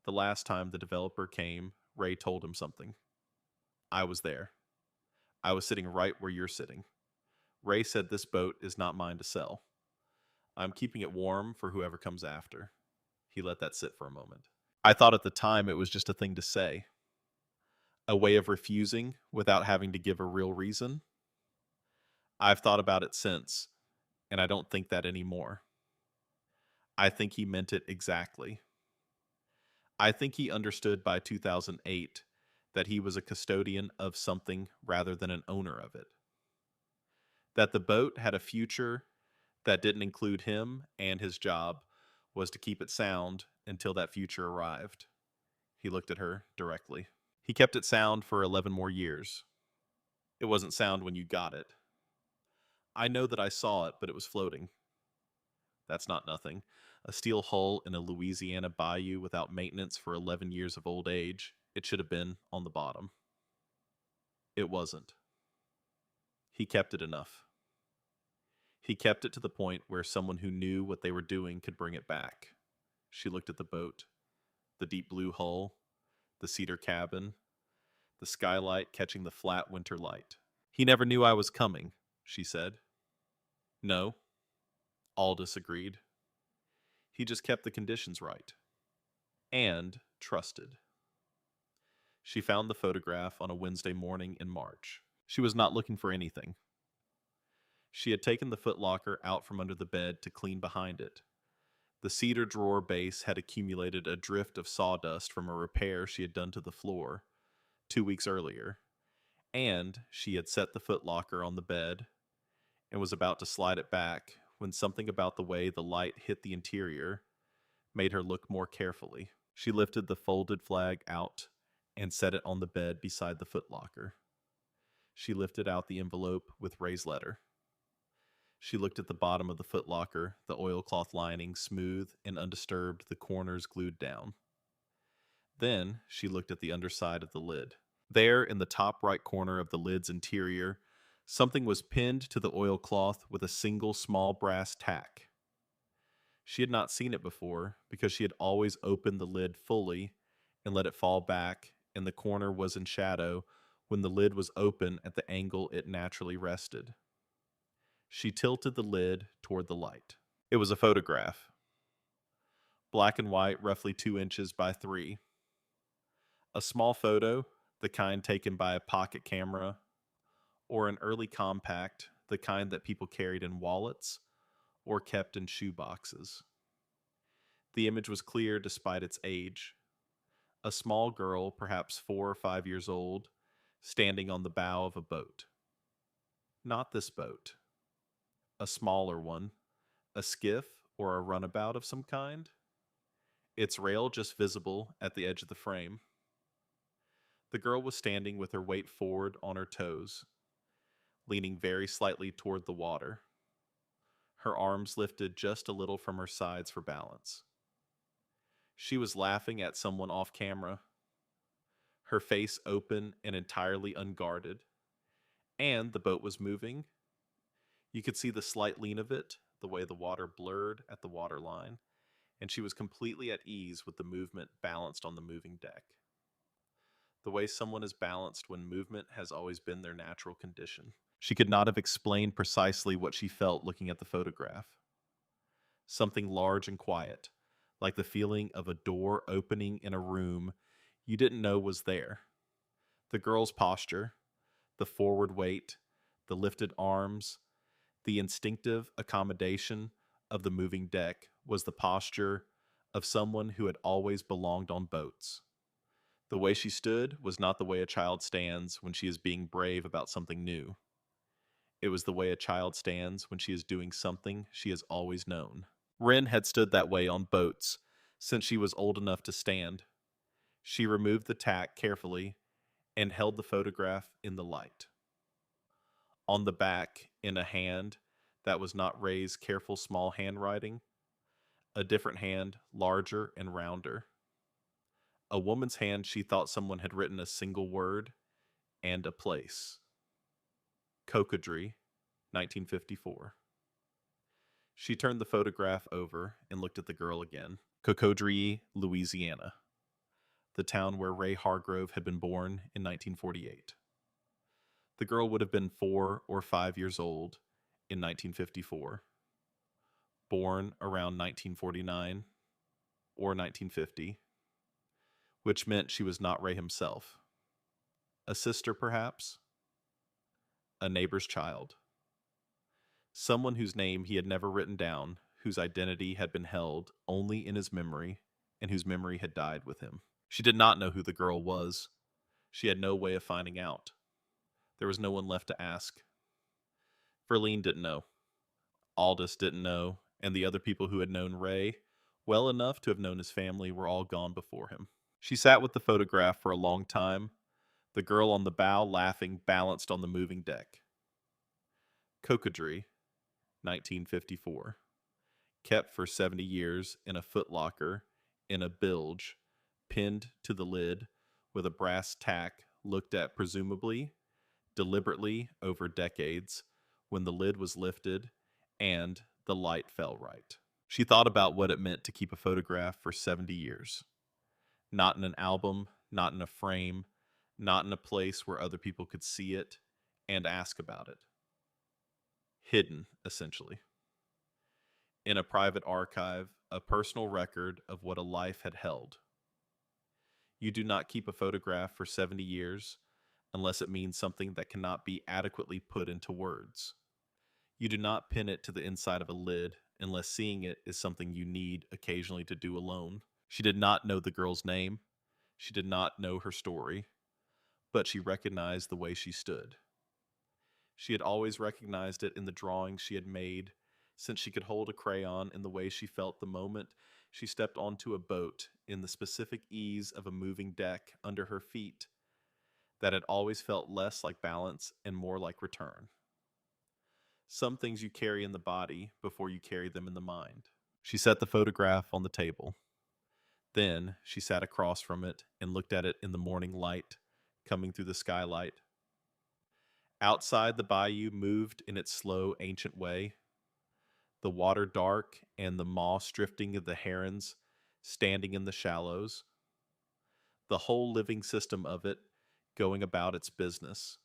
The last time the developer came, Ray told him something. I was there. I was sitting right where you're sitting. Ray said this boat is not mine to sell. I'm keeping it warm for whoever comes after. He let that sit for a moment. I thought at the time it was just a thing to say. A way of refusing without having to give a real reason. I've thought about it since, and I don't think that anymore. I think he meant it exactly. I think he understood by 2008 that he was a custodian of something rather than an owner of it. That the boat had a future that didn't include him, and his job was to keep it sound until that future arrived. He looked at her directly. He kept it sound for 11 more years. It wasn't sound when you got it. I know that I saw it, but it was floating. That's not nothing. A steel hull in a Louisiana bayou without maintenance for 11 years of old age. It should have been on the bottom. It wasn't. He kept it enough. He kept it to the point where someone who knew what they were doing could bring it back. She looked at the boat, the deep blue hull, the cedar cabin, the skylight catching the flat winter light. He never knew I was coming, she said. No, Aldous agreed. He just kept the conditions right. And trusted. She found the photograph on a Wednesday morning in March. She was not looking for anything. She had taken the footlocker out from under the bed to clean behind it. The cedar drawer base had accumulated a drift of sawdust from a repair she had done to the floor 2 weeks earlier, and she had set the footlocker on the bed and was about to slide it back when something about the way the light hit the interior made her look more carefully. She lifted the folded flag out and set it on the bed beside the footlocker. She lifted out the envelope with Ray's letter. She looked at the bottom of the footlocker, the oilcloth lining smooth and undisturbed, the corners glued down. Then she looked at the underside of the lid. There, in the top right corner of the lid's interior, something was pinned to the oilcloth with a single small brass tack. She had not seen it before because she had always opened the lid fully and let it fall back, and the corner was in shadow when the lid was open at the angle it naturally rested. She tilted the lid toward the light. It was a photograph. Black and white, roughly 2 inches by 3. A small photo, the kind taken by a pocket camera, or an early compact, the kind that people carried in wallets or kept in shoe boxes. The image was clear despite its age. A small girl, perhaps 4 or 5 years old, standing on the bow of a boat. Not this boat. A smaller one, a skiff or a runabout of some kind. Its rail just visible at the edge of the frame. The girl was standing with her weight forward on her toes, leaning very slightly toward the water. Her arms lifted just a little from her sides for balance. She was laughing at someone off camera, her face open and entirely unguarded, and the boat was moving. You could see the slight lean of it, the way the water blurred at the waterline, and she was completely at ease with the movement balanced on the moving deck. The way someone is balanced when movement has always been their natural condition. She could not have explained precisely what she felt looking at the photograph. Something large and quiet, like the feeling of a door opening in a room you didn't know was there. The girl's posture, the forward weight, the lifted arms, the instinctive accommodation of the moving deck was the posture of someone who had always belonged on boats. The way she stood was not the way a child stands when she is being brave about something new. It was the way a child stands when she is doing something she has always known. Wren had stood that way on boats since she was old enough to stand. She removed the tack carefully and held the photograph in the light. On the back, in a hand that was not Ray's careful small handwriting, a different hand, larger and rounder. A woman's hand she thought someone had written a single word and a place. Cocodrie, 1954. She turned the photograph over and looked at the girl again. Cocodrie, Louisiana, the town where Ray Hargrove had been born in 1948. The girl would have been 4 or 5 years old in 1954, born around 1949 or 1950, which meant she was not Ray himself. A sister, perhaps? A neighbor's child. Someone whose name he had never written down, whose identity had been held only in his memory, and whose memory had died with him. She did not know who the girl was. She had no way of finding out. There was no one left to ask. Verlene didn't know. Aldous didn't know, and the other people who had known Ray well enough to have known his family were all gone before him. She sat with the photograph for a long time, the girl on the bow laughing balanced on the moving deck. Cocodrie, 1954. Kept for 70 years in a footlocker in a bilge, pinned to the lid with a brass tack looked at presumably, deliberately over decades when the lid was lifted and the light fell right. She thought about what it meant to keep a photograph for 70 years. Not in an album, not in a frame, not in a place where other people could see it and ask about it. Hidden, essentially. In a private archive, a personal record of what a life had held. You do not keep a photograph for 70 years unless it means something that cannot be adequately put into words. You do not pin it to the inside of a lid unless seeing it is something you need occasionally to do alone. She did not know the girl's name. She did not know her story, but she recognized the way she stood. She had always recognized it in the drawings she had made, since she could hold a crayon in the way she felt the moment She stepped onto a boat in the specific ease of a moving deck under her feet that had always felt less like balance and more like return. Some things you carry in the body before you carry them in the mind. She set the photograph on the table. Then she sat across from it and looked at it in the morning light coming through the skylight. Outside, the bayou moved in its slow, ancient way, the water dark and the moss drifting of the herons standing in the shallows, the whole living system of it going about its business,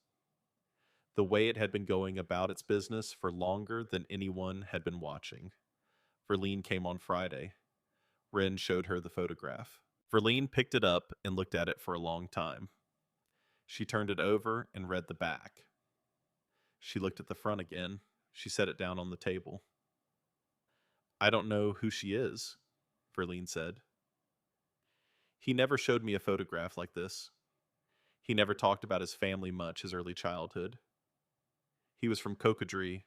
the way it had been going about its business for longer than anyone had been watching. Verlene came on Friday. Wren showed her the photograph. Verlene picked it up and looked at it for a long time. She turned it over and read the back. She looked at the front again. She set it down on the table. I don't know who she is, Verlene said. He never showed me a photograph like this. He never talked about his family much, his early childhood. He was from Cocodrie.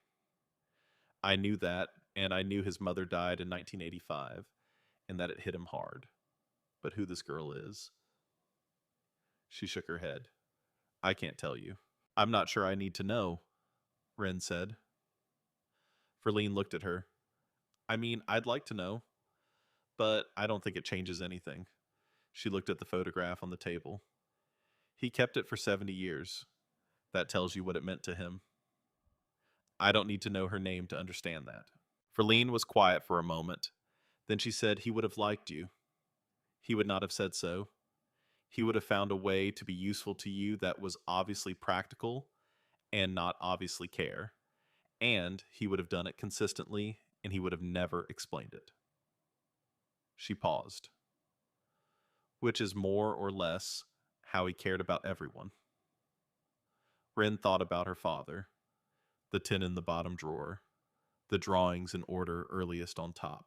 I knew that, and I knew his mother died in 1985, and that it hit him hard. But who this girl is? She shook her head. I can't tell you. I'm not sure I need to know, Wren said. Verlene looked at her. I mean, I'd like to know, but I don't think it changes anything. She looked at the photograph on the table. He kept it for 70 years. That tells you what it meant to him. I don't need to know her name to understand that. Verlene was quiet for a moment. Then she said he would have liked you. He would not have said so. He would have found a way to be useful to you that was obviously practical and not obviously care. And he would have done it consistently, and he would have never explained it. She paused. Which is more or less how he cared about everyone. Wren thought about her father, the tin in the bottom drawer, the drawings in order earliest on top.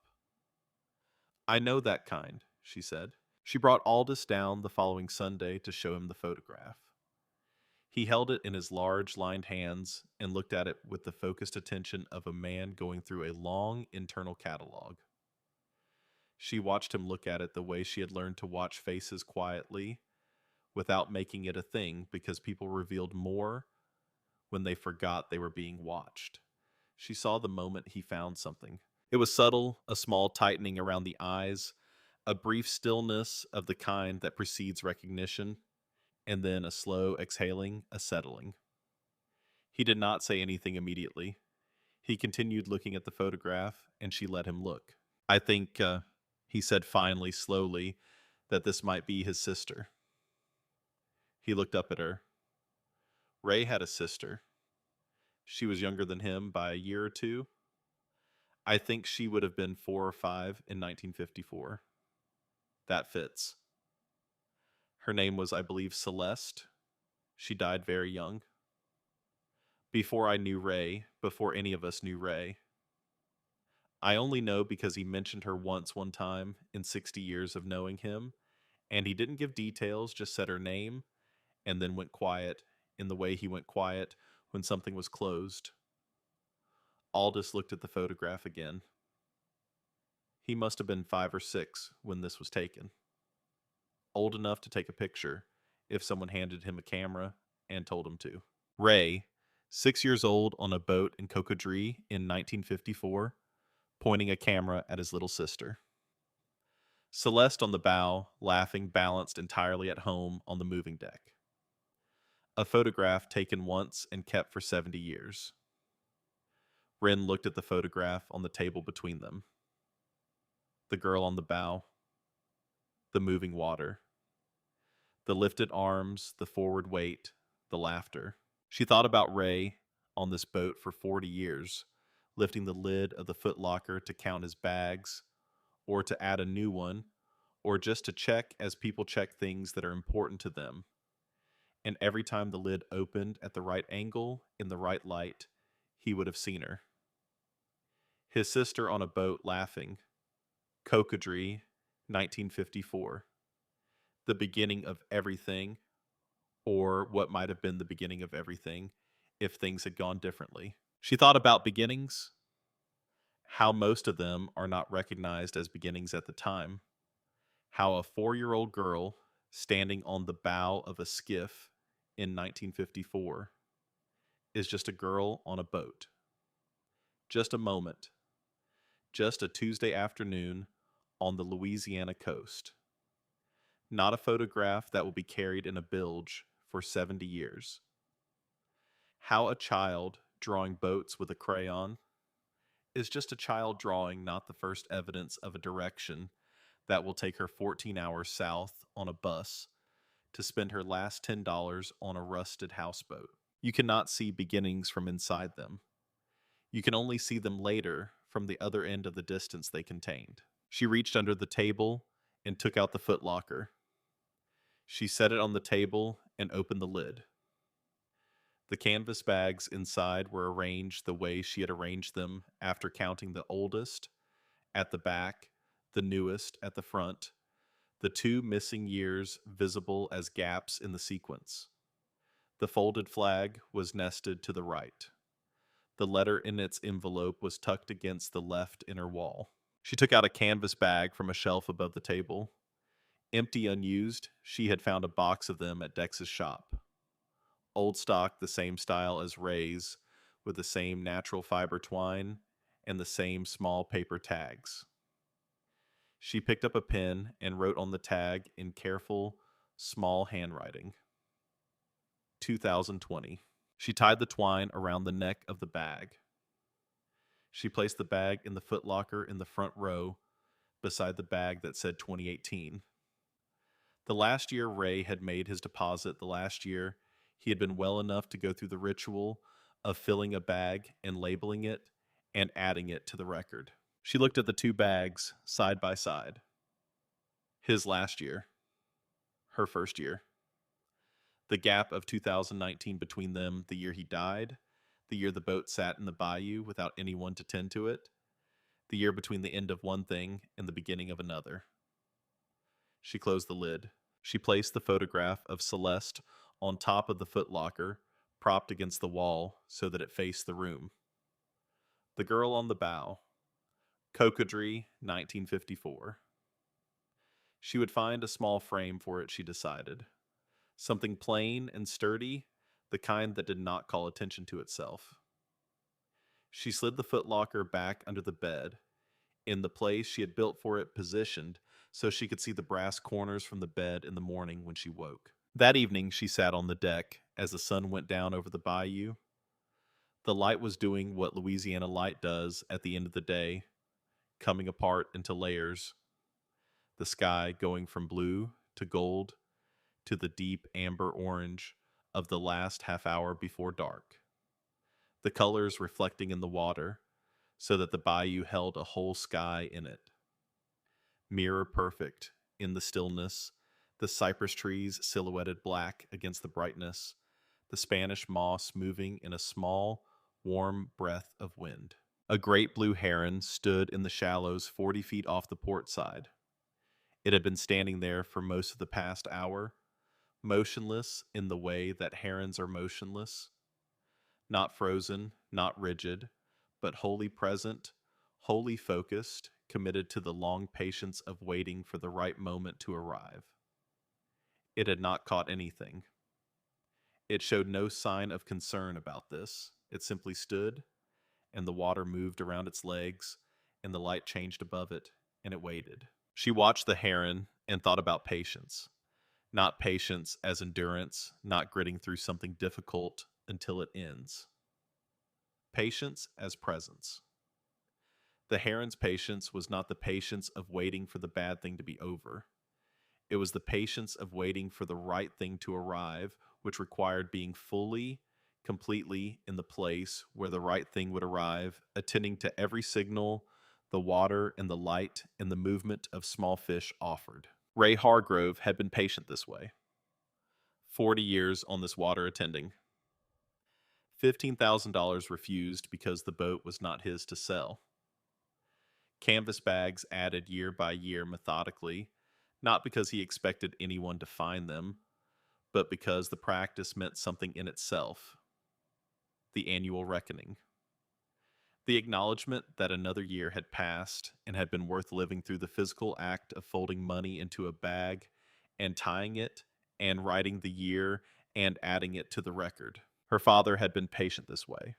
I know that kind, she said. She brought Aldous down the following Sunday to show him the photograph. He held it in his large, lined hands and looked at it with the focused attention of a man going through a long internal catalog. She watched him look at it the way she had learned to watch faces quietly, without making it a thing, because people revealed more when they forgot they were being watched. She saw the moment he found something. It was subtle, a small tightening around the eyes, a brief stillness of the kind that precedes recognition, and then a slow exhaling, a settling. He did not say anything immediately. He continued looking at the photograph, and she let him look. I think, he said finally, slowly, that this might be his sister. He looked up at her. Ray had a sister. She was younger than him by a year or two. I think she would have been 4 or 5 in 1954. That fits. Her name was, I believe, Celeste. She died very young. Before I knew Ray, before any of us knew Ray. I only know because he mentioned her once one time in 60 years of knowing him, and he didn't give details, just said her name, and then went quiet in the way he went quiet when something was closed. Aldous looked at the photograph again. He must have been 5 or 6 when this was taken. Old enough to take a picture if someone handed him a camera and told him to. Ray, 6 years old on a boat in Cocodrie in 1954, pointing a camera at his little sister. Celeste on the bow, laughing, balanced entirely at home on the moving deck. A photograph taken once and kept for 70 years. Wren looked at the photograph on the table between them. The girl on the bow. The moving water. The lifted arms, the forward weight, the laughter. She thought about Ray on this boat for 40 years, lifting the lid of the footlocker to count his bags, or to add a new one, or just to check as people check things that are important to them. And every time the lid opened at the right angle, in the right light, he would have seen her. His sister on a boat laughing. Cocodrie, 1954. The beginning of everything, or what might have been the beginning of everything, if things had gone differently. She thought about beginnings, how most of them are not recognized as beginnings at the time, how a 4-year-old girl standing on the bow of a skiff in 1954 is just a girl on a boat, just a moment, just a Tuesday afternoon on the Louisiana coast, not a photograph that will be carried in a bilge for 70 years. How a child drawing boats with a crayon is just a child drawing, not the first evidence of a direction that will take her 14 hours south on a bus to spend her last $10 on a rusted houseboat. You cannot see beginnings from inside them. You can only see them later from the other end of the distance they contained. She reached under the table and took out the footlocker. She set it on the table and opened the lid. The canvas bags inside were arranged the way she had arranged them after counting the oldest at the back, the newest at the front, the 2 missing years visible as gaps in the sequence. The folded flag was nested to the right. The letter in its envelope was tucked against the left inner wall. She took out a canvas bag from a shelf above the table. Empty, unused, she had found a box of them at Dex's shop. Old stock, the same style as Ray's, with the same natural fiber twine and the same small paper tags. She picked up a pen and wrote on the tag in careful, small handwriting, 2020. She tied the twine around the neck of the bag. She placed the bag in the footlocker in the front row beside the bag that said 2018. The last year Ray had made his deposit, the last year he had been well enough to go through the ritual of filling a bag and labeling it and adding it to the record. She looked at the 2 bags side by side. His last year. Her first year. The gap of 2019 between them, the year he died, the year the boat sat in the bayou without anyone to tend to it, the year between the end of one thing and the beginning of another. She closed the lid. She placed the photograph of Celeste on top of the footlocker, propped against the wall so that it faced the room. The girl on the bow. Cocodrie, 1954. She would find a small frame for it, she decided. Something plain and sturdy, the kind that did not call attention to itself. She slid the footlocker back under the bed, in the place she had built for it positioned so she could see the brass corners from the bed in the morning when she woke. That evening she sat on the deck as the sun went down over the bayou. The light was doing what Louisiana light does at the end of the day, coming apart into layers, the sky going from blue to gold to the deep amber orange of the last half hour before dark, the colors reflecting in the water so that the bayou held a whole sky in it. Mirror perfect in the stillness, the cypress trees silhouetted black against the brightness, the Spanish moss moving in a small, warm breath of wind. A great blue heron stood in the shallows 40 feet off the port side. It had been standing there for most of the past hour, motionless in the way that herons are motionless, not frozen, not rigid, but wholly present, wholly focused, committed to the long patience of waiting for the right moment to arrive. It had not caught anything. It showed no sign of concern about this. It simply stood, and the water moved around its legs, and the light changed above it, and it waited. She watched the heron and thought about patience. Not patience as endurance, not gritting through something difficult until it ends. Patience as presence. The heron's patience was not the patience of waiting for the bad thing to be over. It was the patience of waiting for the right thing to arrive, which required being fully, completely in the place where the right thing would arrive, attending to every signal the water and the light and the movement of small fish offered. Ray Hargrove had been patient this way. 40 years on this water attending. $15,000 refused because the boat was not his to sell. Canvas bags added year by year methodically, not because he expected anyone to find them, but because the practice meant something in itself. The annual reckoning. The acknowledgement that another year had passed and had been worth living through the physical act of folding money into a bag and tying it and writing the year and adding it to the record. Her father had been patient this way.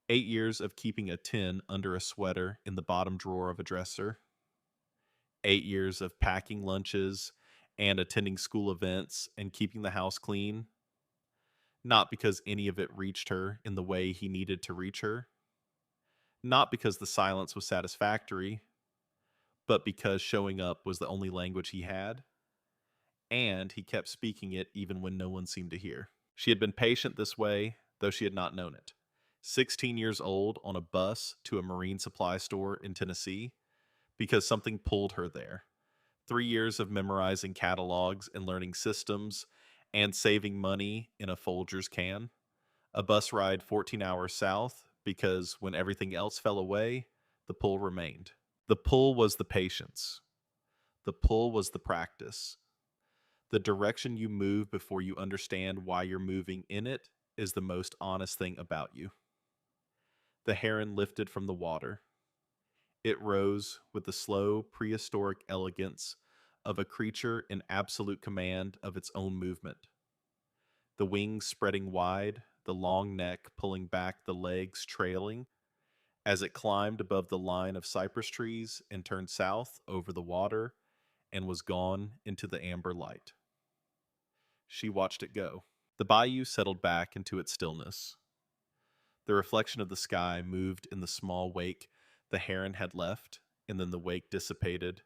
8 years of keeping a tin under a sweater in the bottom drawer of a dresser. 8 years of packing lunches and attending school events and keeping the house clean, not because any of it reached her in the way he needed to reach her, not because the silence was satisfactory, but because showing up was the only language he had, and he kept speaking it even when no one seemed to hear. She had been patient this way, though she had not known it. 16 years old on a bus to a marine supply store in Tennessee because something pulled her there. 3 years of memorizing catalogs and learning systems and saving money in a Folgers can. A bus ride 14 hours south because when everything else fell away, the pull remained. The pull was the patience. The pull was the practice. The direction you move before you understand why you're moving in it is the most honest thing about you. The heron lifted from the water. It rose with the slow, prehistoric elegance of a creature in absolute command of its own movement. The wings spreading wide, the long neck pulling back, the legs trailing, as it climbed above the line of cypress trees and turned south over the water and was gone into the amber light. She watched it go. The bayou settled back into its stillness. The reflection of the sky moved in the small wake the heron had left, and then the wake dissipated,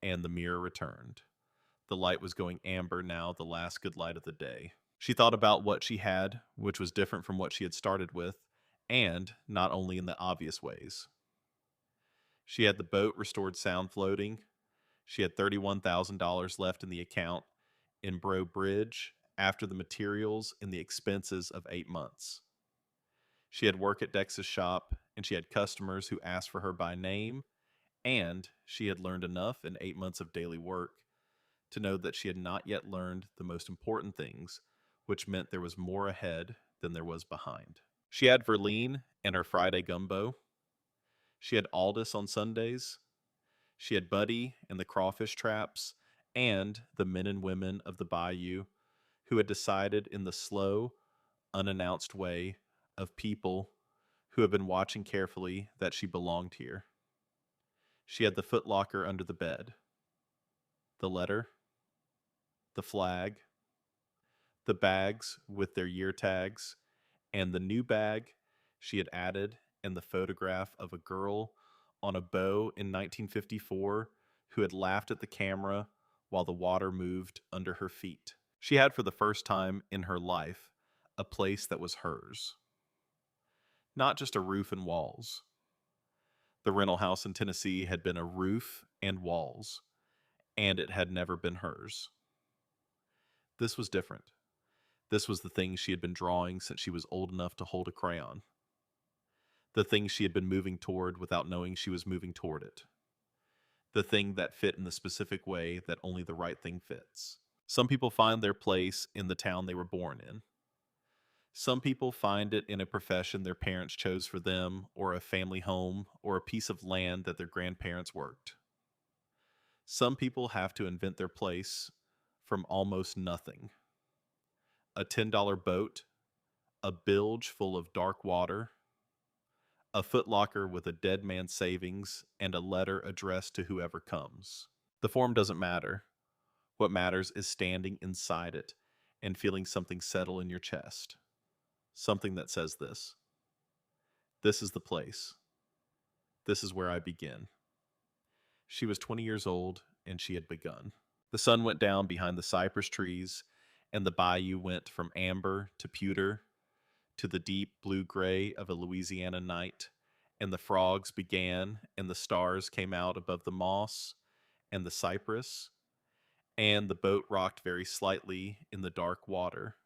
and the mirror returned. The light was going amber now, the last good light of the day. She thought about what she had, which was different from what she had started with, and not only in the obvious ways. She had the boat restored sound floating. She had $31,000 left in the account in Bro Bridge after the materials and the expenses of 8 months. She had work at Dex's shop, and she had customers who asked for her by name, and she had learned enough in 8 months of daily work to know that she had not yet learned the most important things, which meant there was more ahead than there was behind. She had Verline and her Friday gumbo. She had Aldous on Sundays. She had Buddy and the crawfish traps, and the men and women of the bayou who had decided in the slow, unannounced way of people who had been watching carefully that she belonged here. She had the footlocker under the bed, the letter, the flag, the bags with their year tags, and the new bag she had added, and the photograph of a girl on a bow in 1954 who had laughed at the camera while the water moved under her feet. She had, for the first time in her life, a place that was hers. Not just a roof and walls. The rental house in Tennessee had been a roof and walls, and it had never been hers. This was different. This was the thing she had been drawing since she was old enough to hold a crayon. The thing she had been moving toward without knowing she was moving toward it. The thing that fit in the specific way that only the right thing fits. Some people find their place in the town they were born in. Some people find it in a profession their parents chose for them, or a family home, or a piece of land that their grandparents worked. Some people have to invent their place from almost nothing. A $10 boat, a bilge full of dark water, a footlocker with a dead man's savings, and a letter addressed to whoever comes. The form doesn't matter. What matters is standing inside it and feeling something settle in your chest. Something that says this. This is the place. This is where I begin. She was 20 years old, and she had begun. The sun went down behind the cypress trees, and the bayou went from amber to pewter to the deep blue-gray of a Louisiana night, and the frogs began, and the stars came out above the moss and the cypress, and the boat rocked very slightly in the dark water.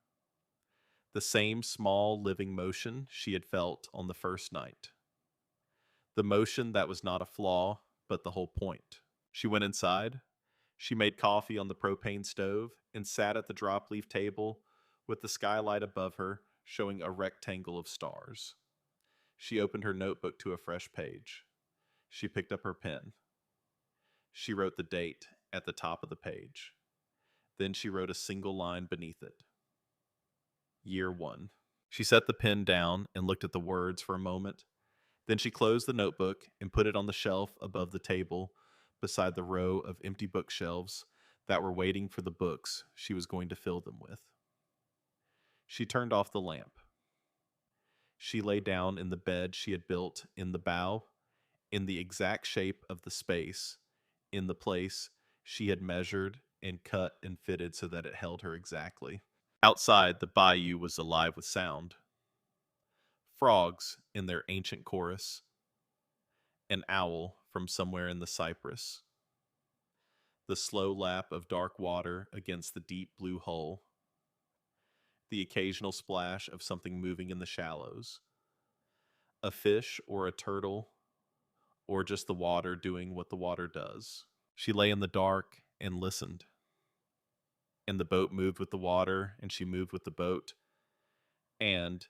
The same small living motion she had felt on the first night. The motion that was not a flaw, but the whole point. She went inside. She made coffee on the propane stove and sat at the drop leaf table with the skylight above her showing a rectangle of stars. She opened her notebook to a fresh page. She picked up her pen. She wrote the date at the top of the page. Then she wrote a single line beneath it. Year 1. She set the pen down and looked at the words for a moment. Then she closed the notebook and put it on the shelf above the table beside the row of empty bookshelves that were waiting for the books she was going to fill them with. She turned off the lamp. She lay down in the bed she had built in the bow, in the exact shape of the space, in the place she had measured and cut and fitted so that it held her exactly. Outside, the bayou was alive with sound. Frogs in their ancient chorus, an owl from somewhere in the cypress, the slow lap of dark water against the deep blue hull, the occasional splash of something moving in the shallows, a fish or a turtle, or just the water doing what the water does. She lay in the dark and listened. And the boat moved with the water, and she moved with the boat. And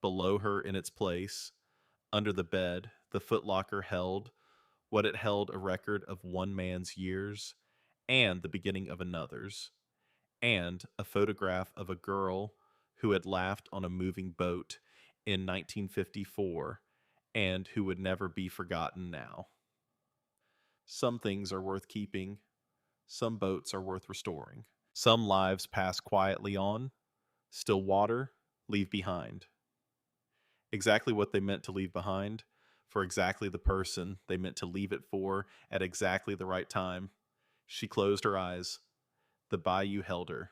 below her in its place, under the bed, the footlocker held what it held a record of one man's years and the beginning of another's, and a photograph of a girl who had laughed on a moving boat in 1954 and who would never be forgotten now. Some things are worth keeping, some boats are worth restoring. Some lives pass quietly on, still water leave behind. Exactly what they meant to leave behind, for exactly the person they meant to leave it for at exactly the right time. She closed her eyes. The bayou held her.